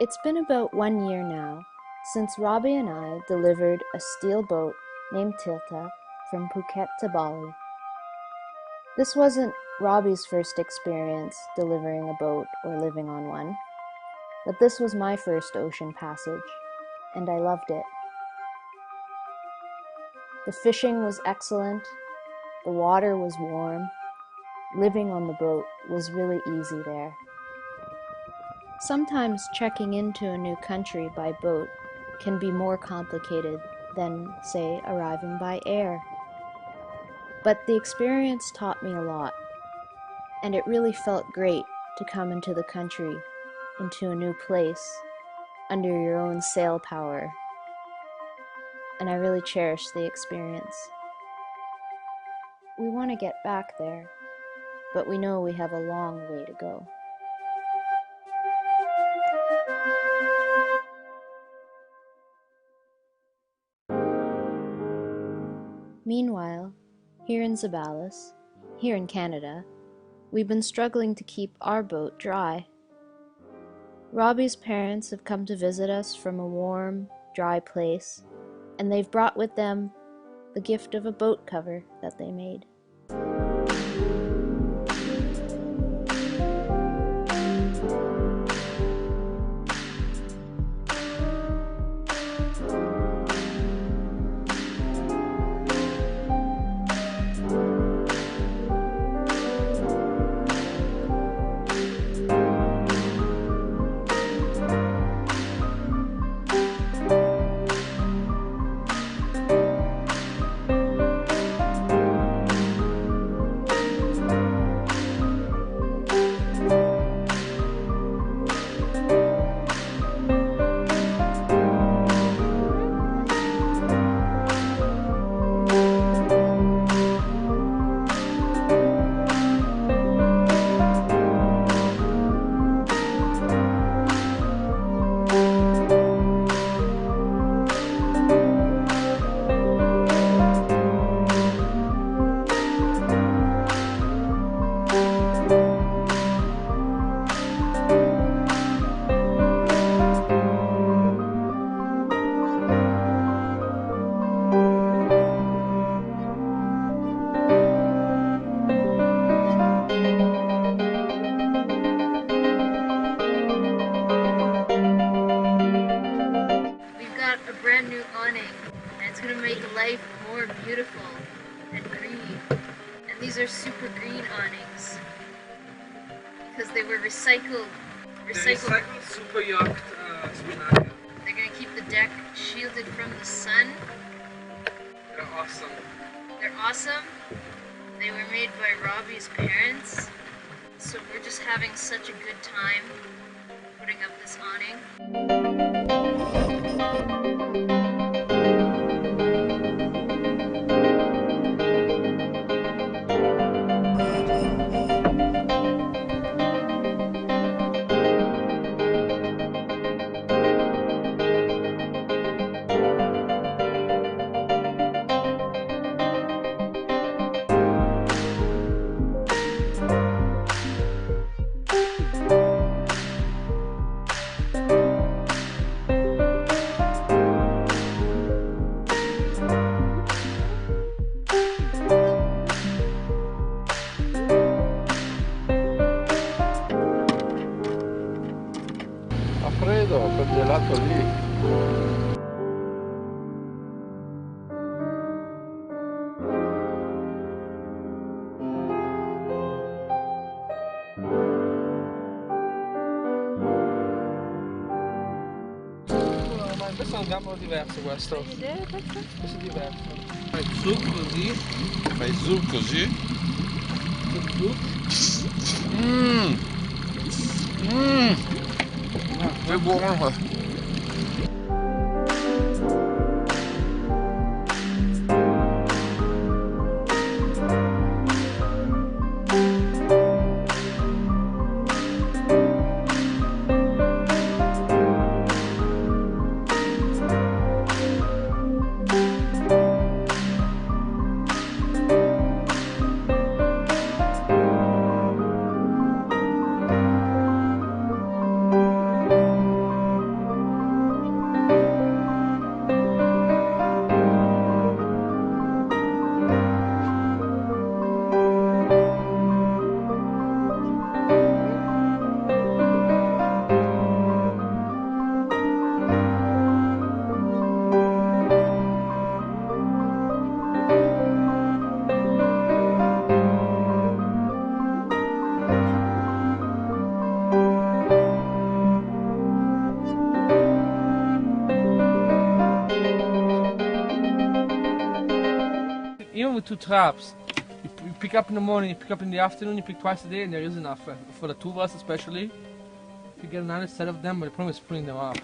It's been about 1 year now since Robbie and I delivered a steel boat named Tilta from Phuket to Bali. This wasn't Robbie's first experience delivering a boat or living on one, but this was my first ocean passage, and I loved it. The fishing was excellent, the water was warm, living on the boat was really easy there. Sometimes checking into a new country by boat can be more complicated than, say, arriving by air. But the experience taught me a lot, and it really felt great to come into the country, into a new place, under your own sail power, and I really cherish the experience. We want to get back there, but we know we have a long way to go. Meanwhile, here in Zabalas, here in Canada, we've been struggling to keep our boat dry. Robbie's parents have come to visit us from a warm, dry place, and they've brought with them the gift of a boat cover that they made. life more beautiful and green. And these are super green awnings because they were recycled. Recycled super yacht spinnaker. They're gonna keep the deck shielded from the sun. They're awesome. They're awesome. They were made by Robbie's parents. So we're just having such a good time putting up this awning. Fa freddo, quel gelato lì. Ma questo è un gambero diverso questo. Questo è diverso. Fai su così. Fai su così. Che buono! with 2 traps. You pick up in the morning, you pick up in the afternoon, you pick twice a day, and there is enough for the 2 of us especially. If you get another set of them, but the problem is putting them up.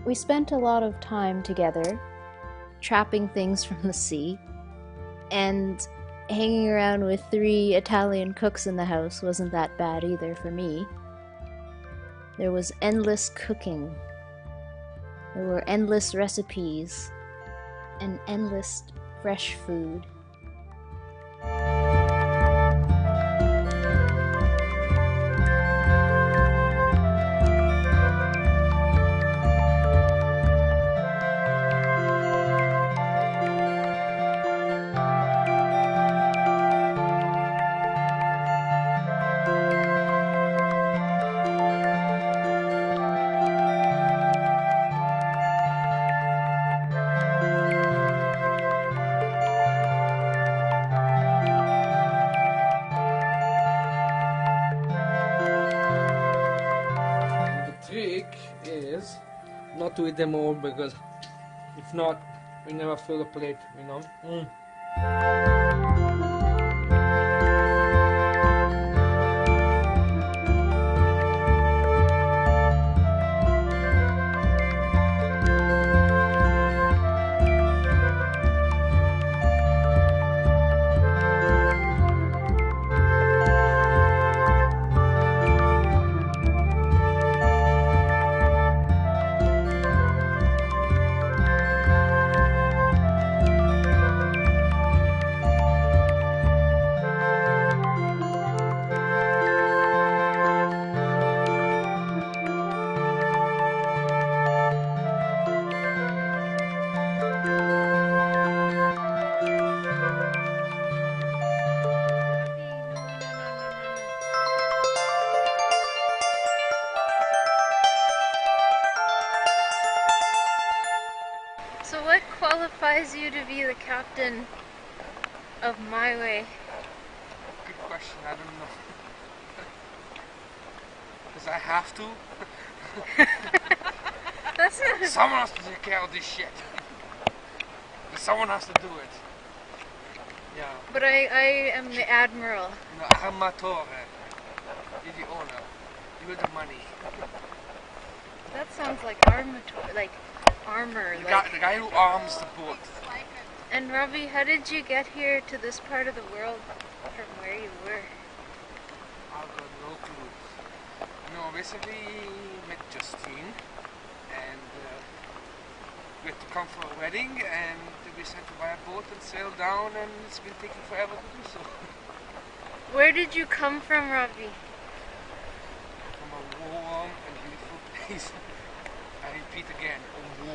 We spent a lot of time together, trapping things from the sea, and hanging around with 3 Italian cooks in the house wasn't that bad either for me. There was endless cooking. There were endless recipes and endless fresh food. Is not to eat them all, because if not, we never fill the plate, you know. So what qualifies you to be the captain of My Way? Good question, I don't know. Because I have to. That's it. Someone has to take care of this shit. Someone has to do it. Yeah. But I am the admiral. No, armatore. You're the owner. You're the money. That sounds like armor. The guy who arms the boat. And Robbie, how did you get here to this part of the world from where you were? I've got no clue. No, basically met Justine, and we had to come for a wedding, and we decided to buy a boat and sail down, and it's been taking forever to do so. Where did you come from, Robbie? From a warm and beautiful place. I repeat again,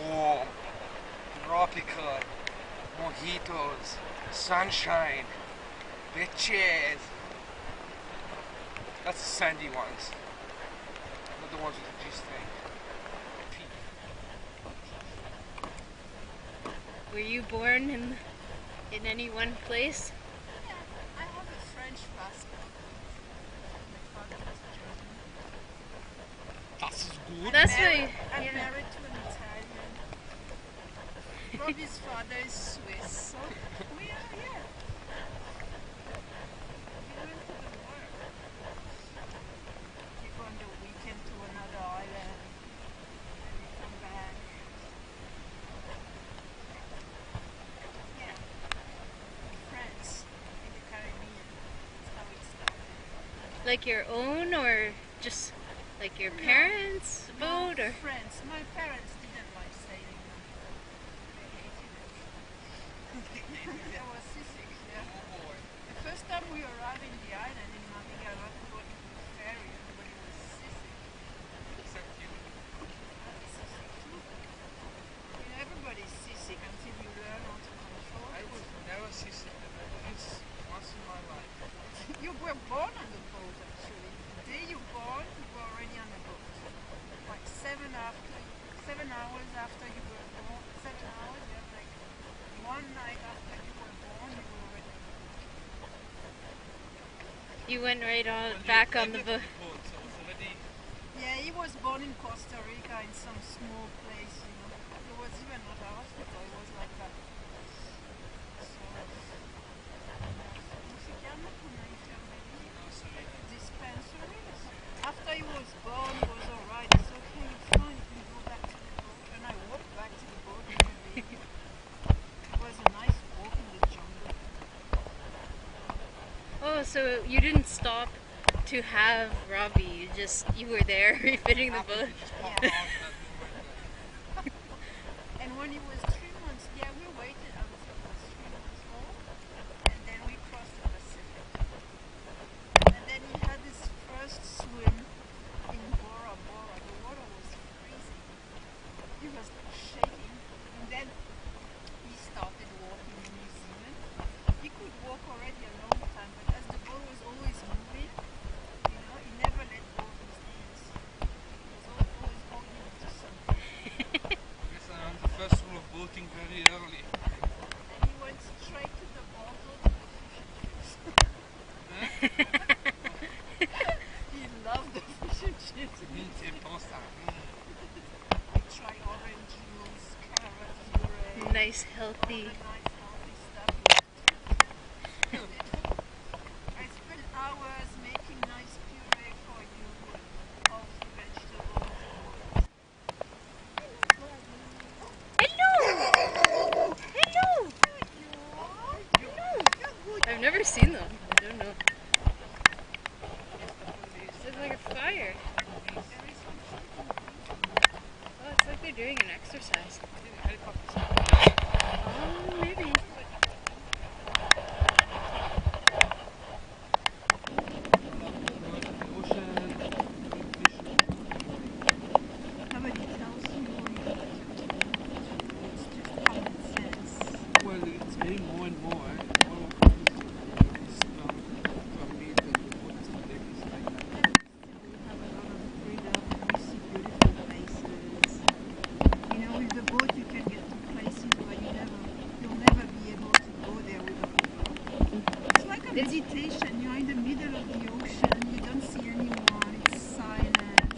warm, tropical, mojitos, sunshine, beaches. That's the sandy ones, not the ones with the G-string. Were you born in any one place? Yeah, I have a French passport. My father was German. Das ist gut. That's why. I'm Yeah. married to an Italian. Robbie's father is Swiss, so we are here. We went to the work. We go on the weekend to another island, and we come back. Yeah. France, in the Caribbean. That's how it started. Like your own, or just like your parents' boat, or? Friends. My parents didn't like sailing. They hated it. They were seasick, yeah. The first time we arrived in the island in Naviga, I got into the ferry, everybody was seasick. Except you. I was seasick too. I mean, everybody's seasick until you learn how to control hours after you were born, 7 hours, you have like one night after you were born, you were already. You went right on back on the boat. Yeah, he was born in Costa Rica in some small place, you know. It was even not a hospital, it was like a dispensary. After he was born, he was alright. It's okay, it's fine, you can go back to the boat. And I walked back to the boat with the baby. It was a nice walk in the jungle. Oh, so you didn't stop to have Robbie, you were there refitting the boat? Yeah. And when he was 3 months, yeah, we waited until he was 3 months old, and then we crossed the Pacific. And then he had his first swim in Bora Bora. The water was freezing. He was like shaking. And then he started walking in New Zealand. He could walk already a long time, but as the boat was always moving, you know, he never let go of his hands. He was always holding onto something. Yes, I learned the first rule of boating very early. And he went straight to the bottle to the fish and chips. He loved the fish and chips. C'est bon ça. We tried orange juice, carrot puree, Nice, healthy. all the nice healthy stuff. I spent hours making nice puree for you with healthy vegetables. Hello! Hello! I've never seen them. I don't know. It's like a fire. Oh, it's like they're doing an exercise. Maybe. Nobody tells you it's just common sense. Well, it's getting more and more. All of this permit and the boat has to take this like that. We have a lot of freedom and we see beautiful places. You know, with the boat you can get to places where you'll never be able to go there with a boat. It's like a meditation. You're in the middle of the ocean. You don't see anyone. It's silent.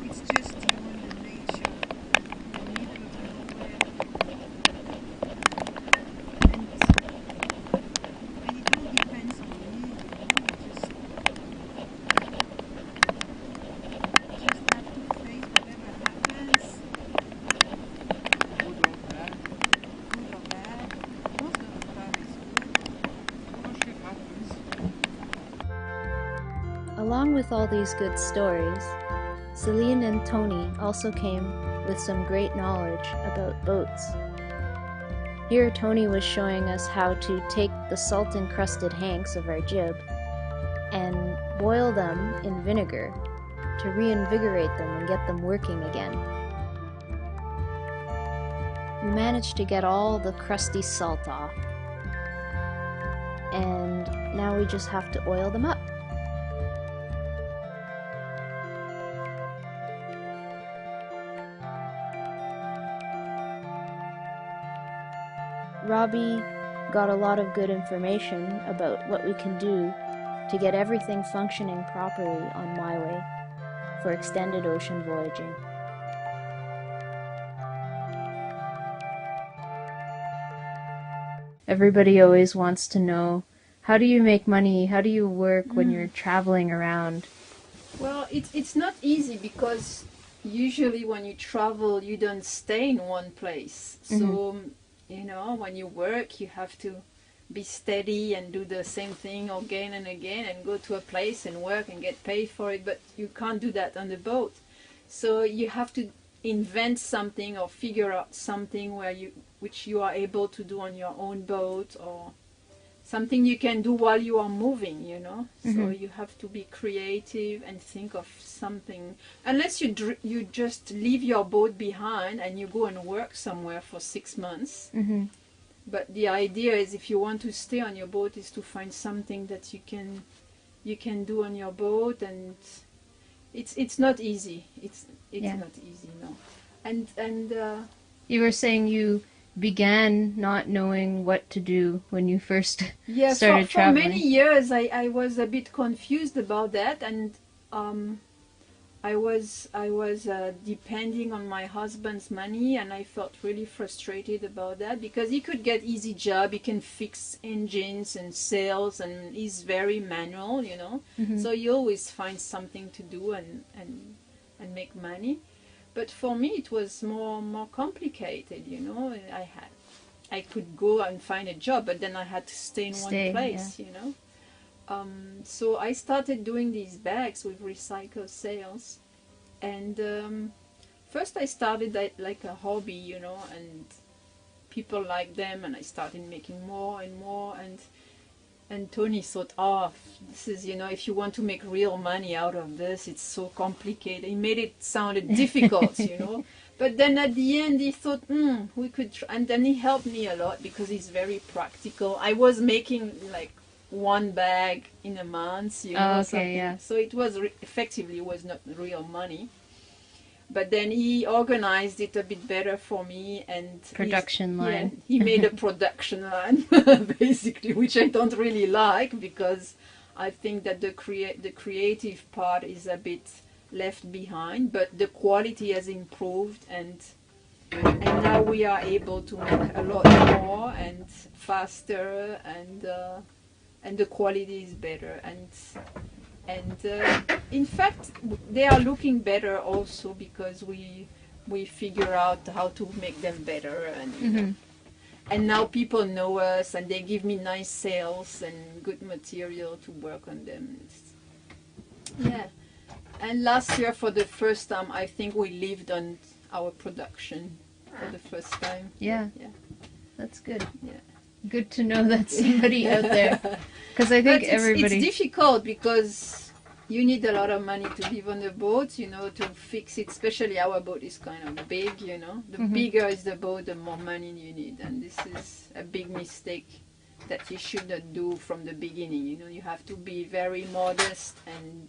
It's just you and the nature in the middle of nowhere. And it all depends on you. You know, just have to face whatever happens, Good or bad, good or bad. Most of the time it's good. oh, shit happens. Along with all these good stories, Celine and Tony also came with some great knowledge about boats. Here Tony was showing us how to take the salt-encrusted hanks of our jib and boil them in vinegar to reinvigorate them and get them working again. We managed to get all the crusty salt off, and now we just have to oil them up. Robbie got a lot of good information about what we can do to get everything functioning properly on my way for extended ocean voyaging. Everybody always wants to know, how do you make money? How do you work when you're traveling around? Well, it's not easy because usually when you travel, you don't stay in one place. So, you know, when you work, you have to be steady and do the same thing again and again and go to a place and work and get paid for it. But you can't do that on the boat. So you have to invent something or figure out something which you are able to do on your own boat, or something you can do while you are moving, you know. So you have to be creative and think of something. Unless you just leave your boat behind and you go and work somewhere for 6 months. But the idea is, if you want to stay on your boat, is to find something that you can do on your boat, and it's not easy. It's not easy, no. and You were saying you began not knowing what to do when you first yes, started for traveling. many years I was a bit confused about that, and I was depending on my husband's money, and I felt really frustrated about that because he could get easy job, he can fix engines and sails, and he's very manual, you know. Mhm. So you always find something to do and make money. But for me, it was more complicated, you know. I could go and find a job, but then I had to stay in one place, you know. So I started doing these bags with recycled sails, and first I started that like a hobby, you know, and people liked them, and I started making more and more, and Tony thought, oh, this is, you know, if you want to make real money out of this, it's so complicated. He made it sounded difficult, you know. But then at the end he thought, we could try. And then he helped me a lot because he's very practical. I was making like one bag in a month, you know. Oh, okay, something. yeah. So it was effectively was not real money. But then he organized it a bit better for me, and Production line. Yeah, he made a production line basically, which I don't really like because I think that the creative part is a bit left behind. But the quality has improved, and now we are able to make a lot more and faster, and the quality is better, and in fact they are looking better also because we figure out how to make them better, and you know. And now people know us, and they give me nice sales and good material to work on them. Yeah. And last year, for the first time, I think we lived on our production for the first time. Yeah. Yeah. That's good. Yeah. Good to know that somebody out there, because I think But everybody. it's difficult because you need a lot of money to live on the boat, you know, to fix it. Especially our boat is kind of big, you know. The bigger is the boat, the more money you need. And this is a big mistake that you should not do from the beginning. You know, you have to be very modest and.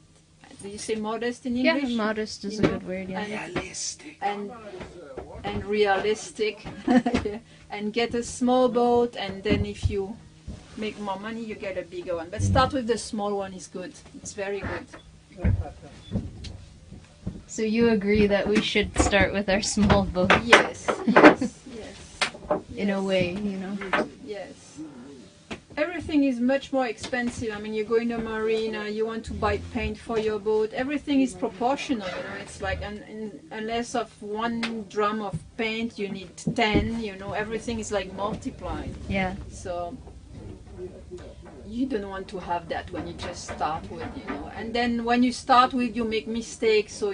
Do you say modest in English? Yeah, modest is You a know, good word. Yeah. and realistic, yeah. And get a small boat, and then if you make more money, you get a bigger one. But start with the small one is good. It's very good. So you agree that we should start with our small boat? Yes, yes, yes. In a way, you know. Yes. Everything is much more expensive. I mean, you go in a marina, you want to buy paint for your boat. Everything is proportional, you know. It's like, unless of 1 drum of paint, you need 10, you know. Everything is like multiplied. Yeah. So you don't want to have that when you just start with, you know. And then when you start with, you make mistakes. So,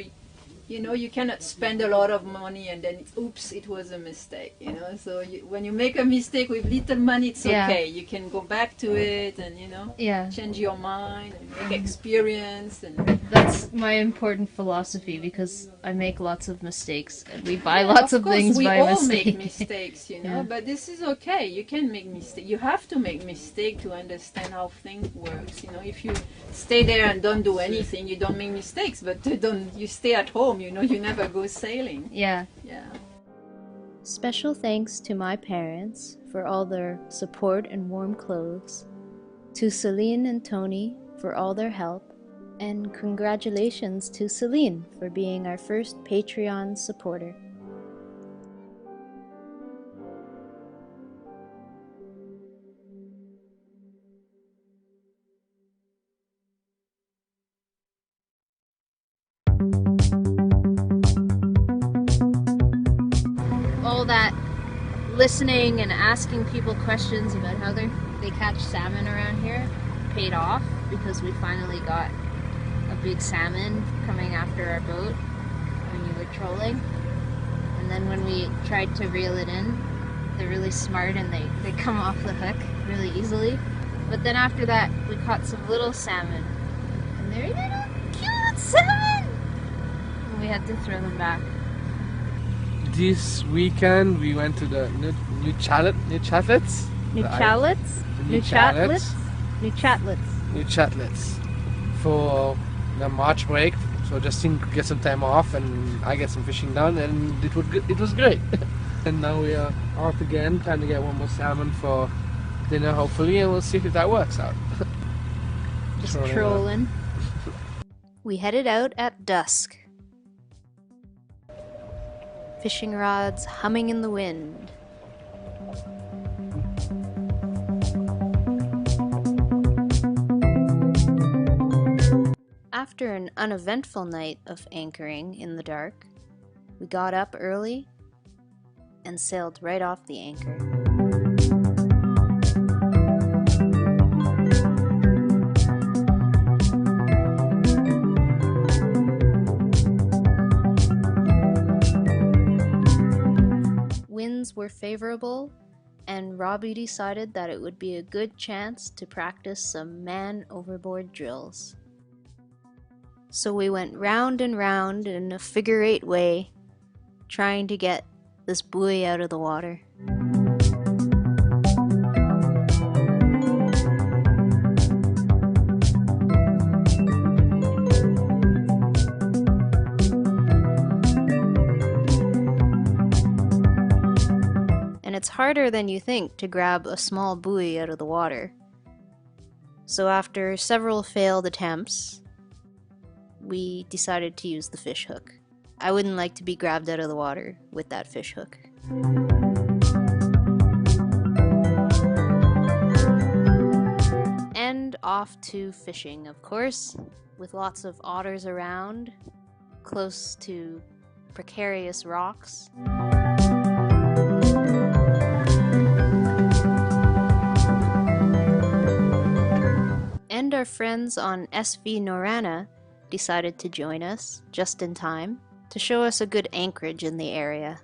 you know, you cannot spend a lot of money and then, oops, it was a mistake, you know. So when you make a mistake with little money, it's okay. You can go back to it and, you know, change your mind and make experience. And that's my important philosophy, because I make lots of mistakes and we buy lots of things by all mistake. make mistakes, you know. But this is okay. You can make mistakes. You have to make mistakes to understand how things works. You know, if you stay there and don't do anything, you don't make mistakes. But you stay at home. You know, you never go sailing. Yeah. Yeah. Special thanks to my parents for all their support and warm clothes, to Celine and Tony for all their help, and congratulations to Celine for being our first Patreon supporter. All that listening and asking people questions about how they catch salmon around here paid off, because we finally got a big salmon coming after our boat when we were trolling. And then when we tried to reel it in, they're really smart and they come off the hook really easily. But then after that, we caught some little salmon, and they're little cute salmon, and we had to throw them back. This weekend we went to the New Chatlets for the March break So Justine could get some time off and I get some fishing done, and it was great. And now we are out again, trying to get one more salmon for dinner, hopefully, and we'll see if that works out. Just trolling. We headed out at dusk. Fishing rods humming in the wind. After an uneventful night of anchoring in the dark, we got up early and sailed right off the anchor. Winds were favorable, and Robbie decided that it would be a good chance to practice some man overboard drills. So we went round and round in a figure-8 way, trying to get this buoy out of the water. And it's harder than you think to grab a small buoy out of the water. So after several failed attempts, we decided to use the fish hook. I wouldn't like to be grabbed out of the water with that fish hook. And off to fishing, of course, with lots of otters around, close to precarious rocks. And our friends on SV Norana decided to join us just in time to show us a good anchorage in the area.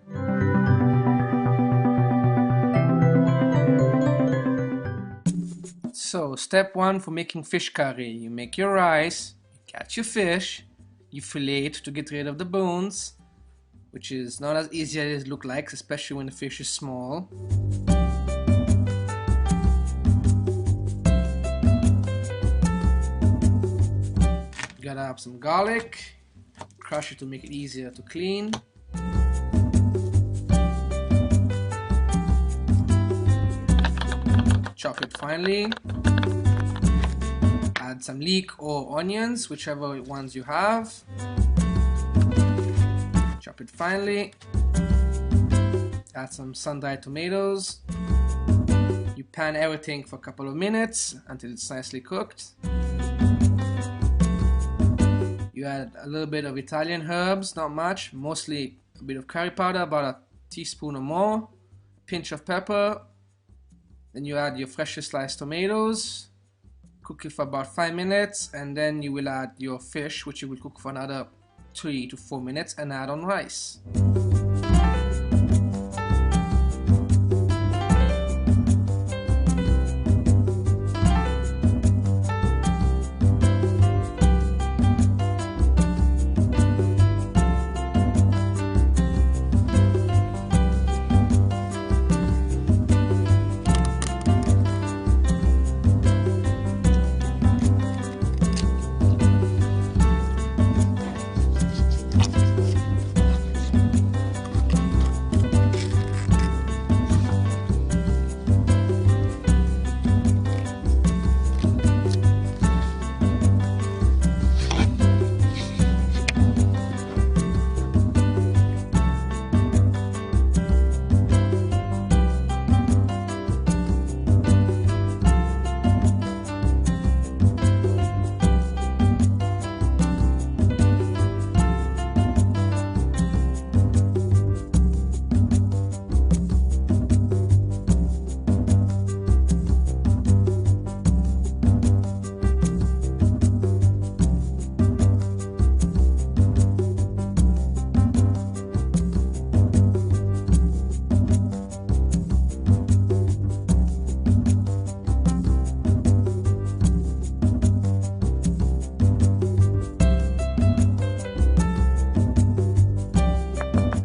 So, step 1 for making fish curry. You make your rice, you catch your fish, you fillet it to get rid of the bones, which is not as easy as it looks like, especially when the fish is small. You gotta have some garlic, crush it to make it easier to clean. Chop it finely. Add some leek or onions, whichever ones you have. Chop it finely. Add some sun-dried tomatoes. You pan everything for a couple of minutes until it's nicely cooked. You add a little bit of Italian herbs, not much, mostly a bit of curry powder, about a teaspoon or more, a pinch of pepper. Then you add your freshly sliced tomatoes, cook it for about 5 minutes, and then you will add your fish, which you will cook for another 3 to 4 minutes, and add on rice.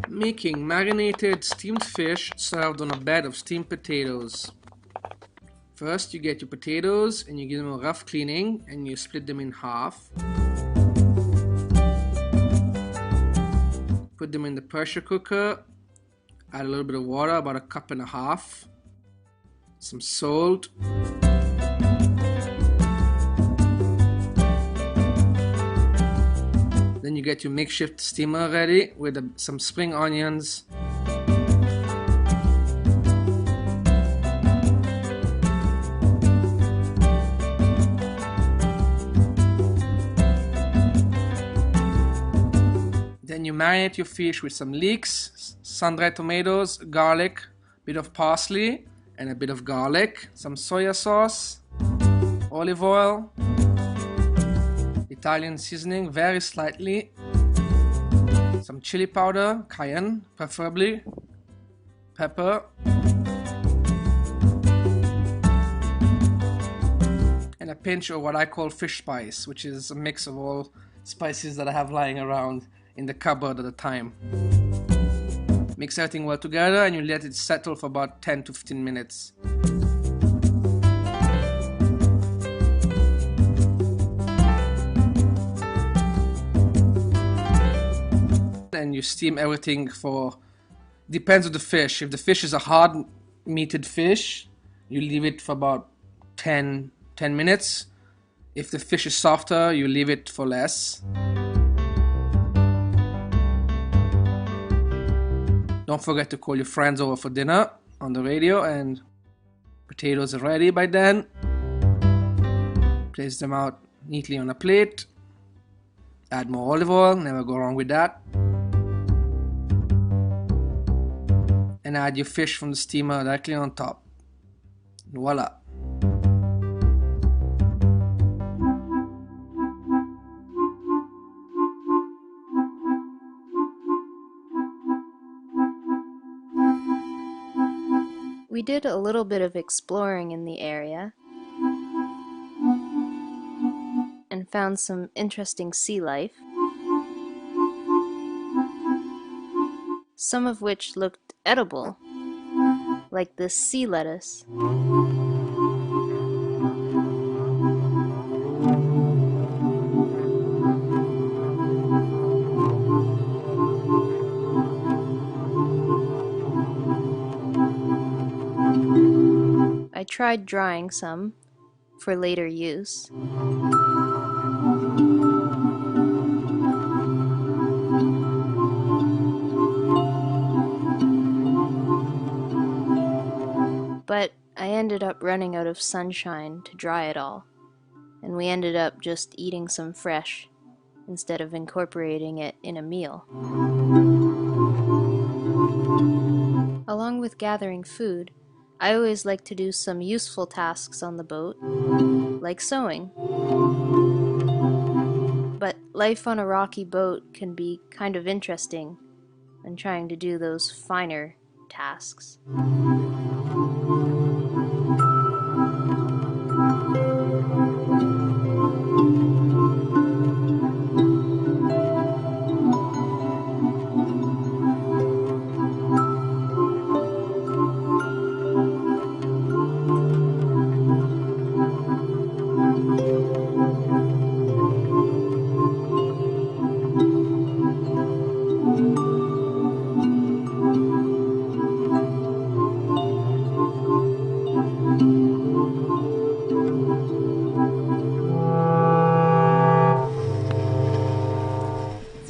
Making marinated steamed fish served on a bed of steamed potatoes. First you get your potatoes and you give them a rough cleaning and you split them in half. Put them in the pressure cooker. Add a little bit of water, about 1.5 cups. Some salt. Then you get your makeshift steamer ready with some spring onions. Then you marinate your fish with some leeks, sun-dried tomatoes, garlic, bit of parsley and a bit of garlic, some soya sauce, olive oil, Italian seasoning very slightly, some chili powder, cayenne preferably, pepper, and a pinch of what I call fish spice, which is a mix of all spices that I have lying around in the cupboard at the time. Mix everything well together and you let it settle for about 10 to 15 minutes. And you steam everything for, depends on the fish. If the fish is a hard meated fish, you leave it for about 10 minutes. If the fish is softer, you leave it for less. Don't forget to call your friends over for dinner on the radio, and potatoes are ready by then. Place them out neatly on a plate. Add more olive oil, never go wrong with that. And add your fish from the steamer directly on top. Voila. We did a little bit of exploring in the area and found some interesting sea life, some of which looked edible, like this sea lettuce. I tried drying some for later use. But I ended up running out of sunshine to dry it all, and we ended up just eating some fresh instead of incorporating it in a meal. Along with gathering food, I always like to do some useful tasks on the boat, like sewing. But life on a rocky boat can be kind of interesting when trying to do those finer tasks.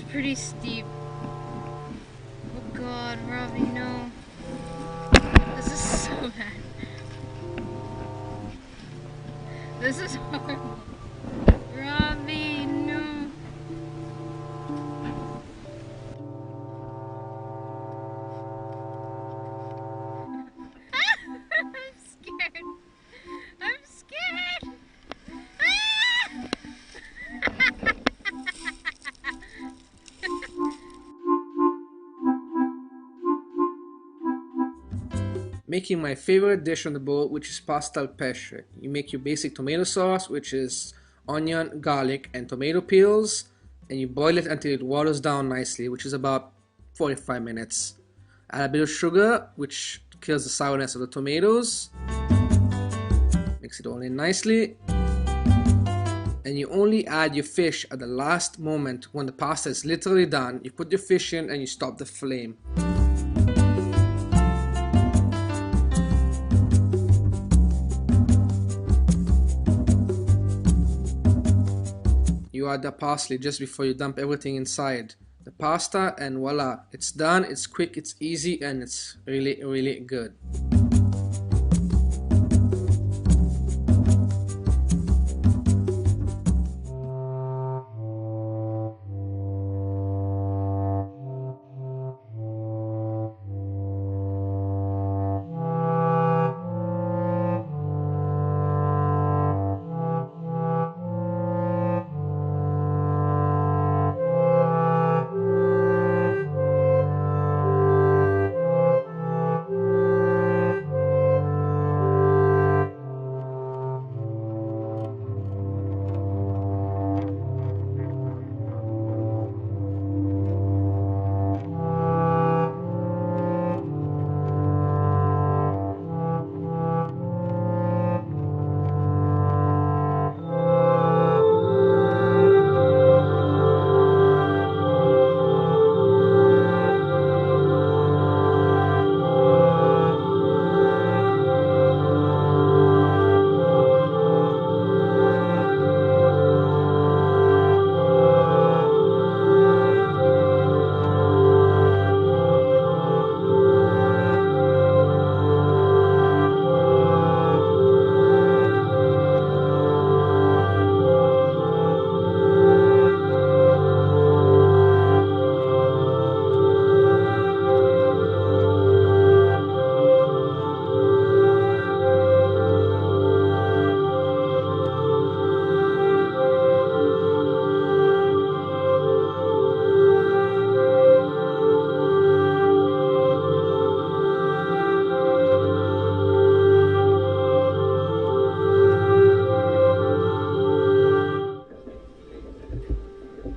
Pretty steep. Oh God, Robbie, no. This is so bad. This is horrible. Robbie, no. I'm scared. I'm scared. Making my favorite dish on the boat, which is pasta al pesce. You make your basic tomato sauce, which is onion, garlic, and tomato peels, and you boil it until it waters down nicely, which is about 45 minutes. Add a bit of sugar, which kills the sourness of the tomatoes. Mix it all in nicely. and you only add your fish at the last moment when the pasta is literally done. You put your fish in and you stop the flame. You add the parsley just before you dump everything inside the pasta, and voila, it's done. It's quick, it's easy, and it's really, really good.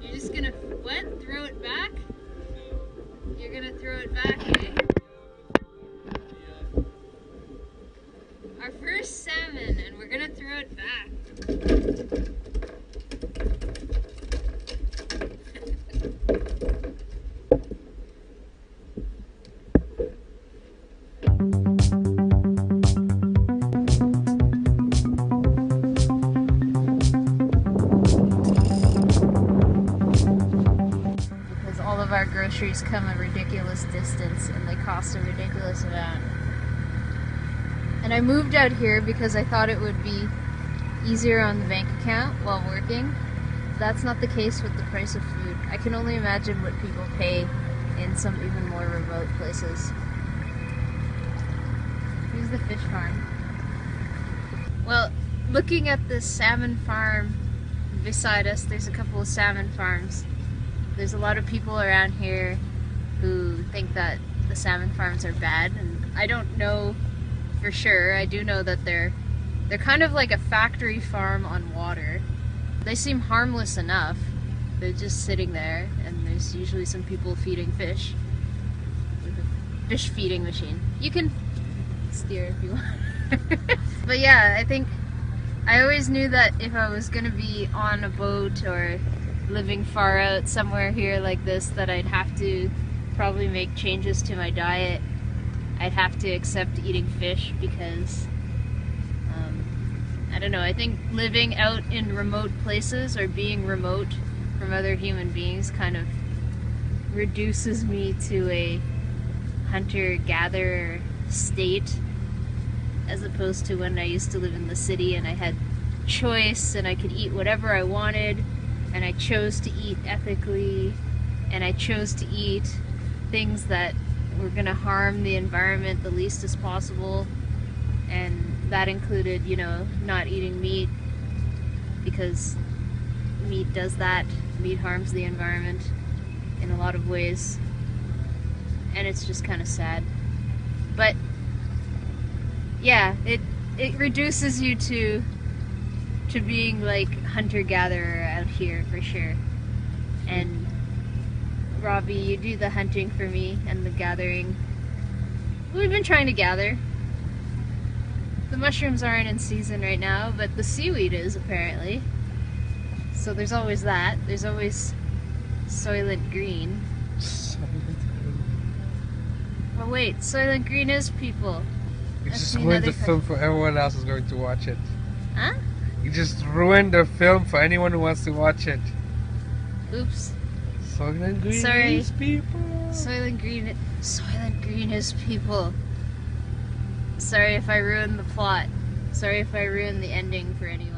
You're just gonna what? Throw it back? You're gonna throw it back, eh? Our first salmon, and we're gonna throw it back. All of our groceries come a ridiculous distance and they cost a ridiculous amount. And I moved out here because I thought it would be easier on the bank account while working. That's not the case with the price of food. I can only imagine what people pay in some even more remote places. Here's the fish farm. Well, looking at this salmon farm beside us, there's a couple of salmon farms. There's a lot of people around here who think that the salmon farms are bad, and I don't know for sure. I do know that they're kind of like a factory farm on water. They seem harmless enough. They're just sitting there, and there's usually some people feeding fish with a fish feeding machine. You can steer if you want. But yeah, I think I always knew that if I was gonna be on a boat or living far out somewhere here like this, that I'd have to probably make changes to my diet. I'd have to accept eating fish because I don't know, I think living out in remote places or being remote from other human beings kind of reduces me to a hunter-gatherer state, as opposed to when I used to live in the city and I had choice and I could eat whatever I wanted, and I chose to eat ethically, and I chose to eat things that were gonna harm the environment the least as possible, and that included, you know, not eating meat, because meat does that. Meat harms the environment in a lot of ways, and it's just kind of sad. But yeah, it reduces you to being like hunter-gatherer out here for sure. And Robbie, you do the hunting for me and the gathering. We've been trying to gather. The mushrooms aren't in season right now, but the seaweed is apparently. So there's always that. There's always Soylent Green. Oh wait, Soylent Green is people. You That's just the ruined the other film for everyone else who's going to watch it. Huh? You just ruined the film for anyone who wants to watch it. Oops. Soylent Green Sorry. is people. Soylent Green is people. Sorry if I ruined the plot. Sorry if I ruined the ending for anyone.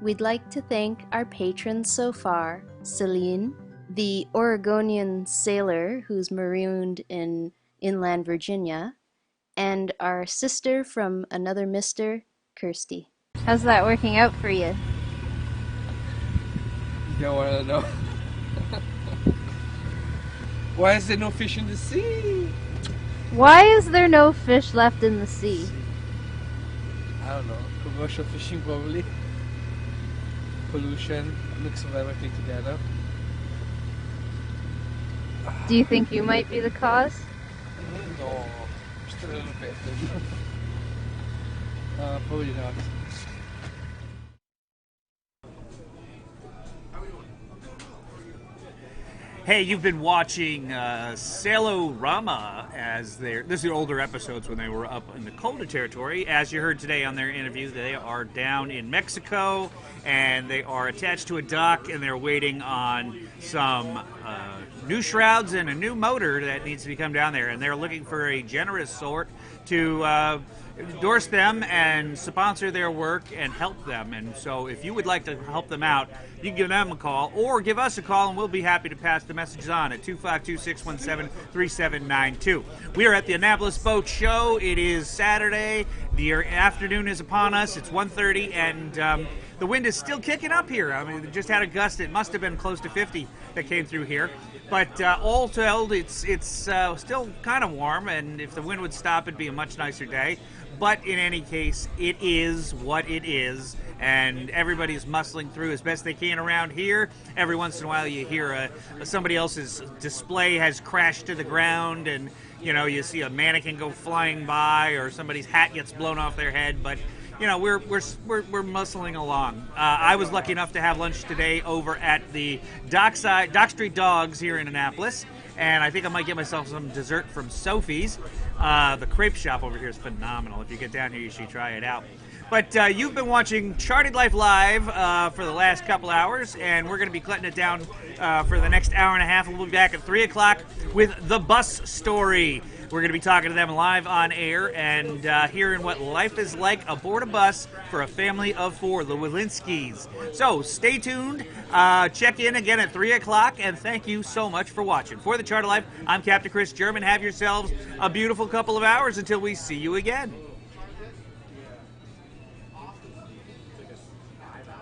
We'd like to thank our patrons so far: Celine, the Oregonian sailor who's marooned in inland Virginia, and our sister from another mister, Kirsty. How's that working out for you? You don't want to know. Why is there no fish in the sea? Why is there no fish left in the sea? I don't know. Commercial fishing probably. Pollution, mix of everything together. Do you think you might be the cause? No, just a little bit. Probably not. Hey, you've been watching Sailorama as this is the older episodes when they were up in the colder territory. As you heard today on their interview, they are down in Mexico and they are attached to a dock and they're waiting on some new shrouds and a new motor that needs to come down there. And they're looking for a generous sort to endorse them and sponsor their work and help them. And so if you would like to help them out, you can give them a call or give us a call and we'll be happy to pass the messages on at 252-617-3792. We are at the Annapolis Boat Show. It is Saturday. The afternoon is upon us. It's 1:30 and the wind is still kicking up here. I mean, it just had a gust. It must have been close to 50 that came through here. But all told, it's still kind of warm, and if the wind would stop, it'd be a much nicer day. But in any case, it is what it is, and everybody's muscling through as best they can around here. Every once in a while, you hear somebody else's display has crashed to the ground, and you see a mannequin go flying by, or somebody's hat gets blown off their head. But we're muscling along. I was lucky enough to have lunch today over at the Dock Street Dogs here in Annapolis, and I think I might get myself some dessert from Sophie's. The crepe shop over here is phenomenal. If you get down here, you should try it out. But you've been watching Charted Life Live for the last couple hours, and we're going to be cutting it down for the next hour and a half. We'll be back at 3 o'clock with The Bus Story. We're going to be talking to them live on air and hearing what life is like aboard a bus for a family of 4, the Walensky's. So stay tuned. Check in again at 3 o'clock, and thank you so much for watching. For the Charter Life, I'm Captain Chris German. Have yourselves a beautiful couple of hours until we see you again.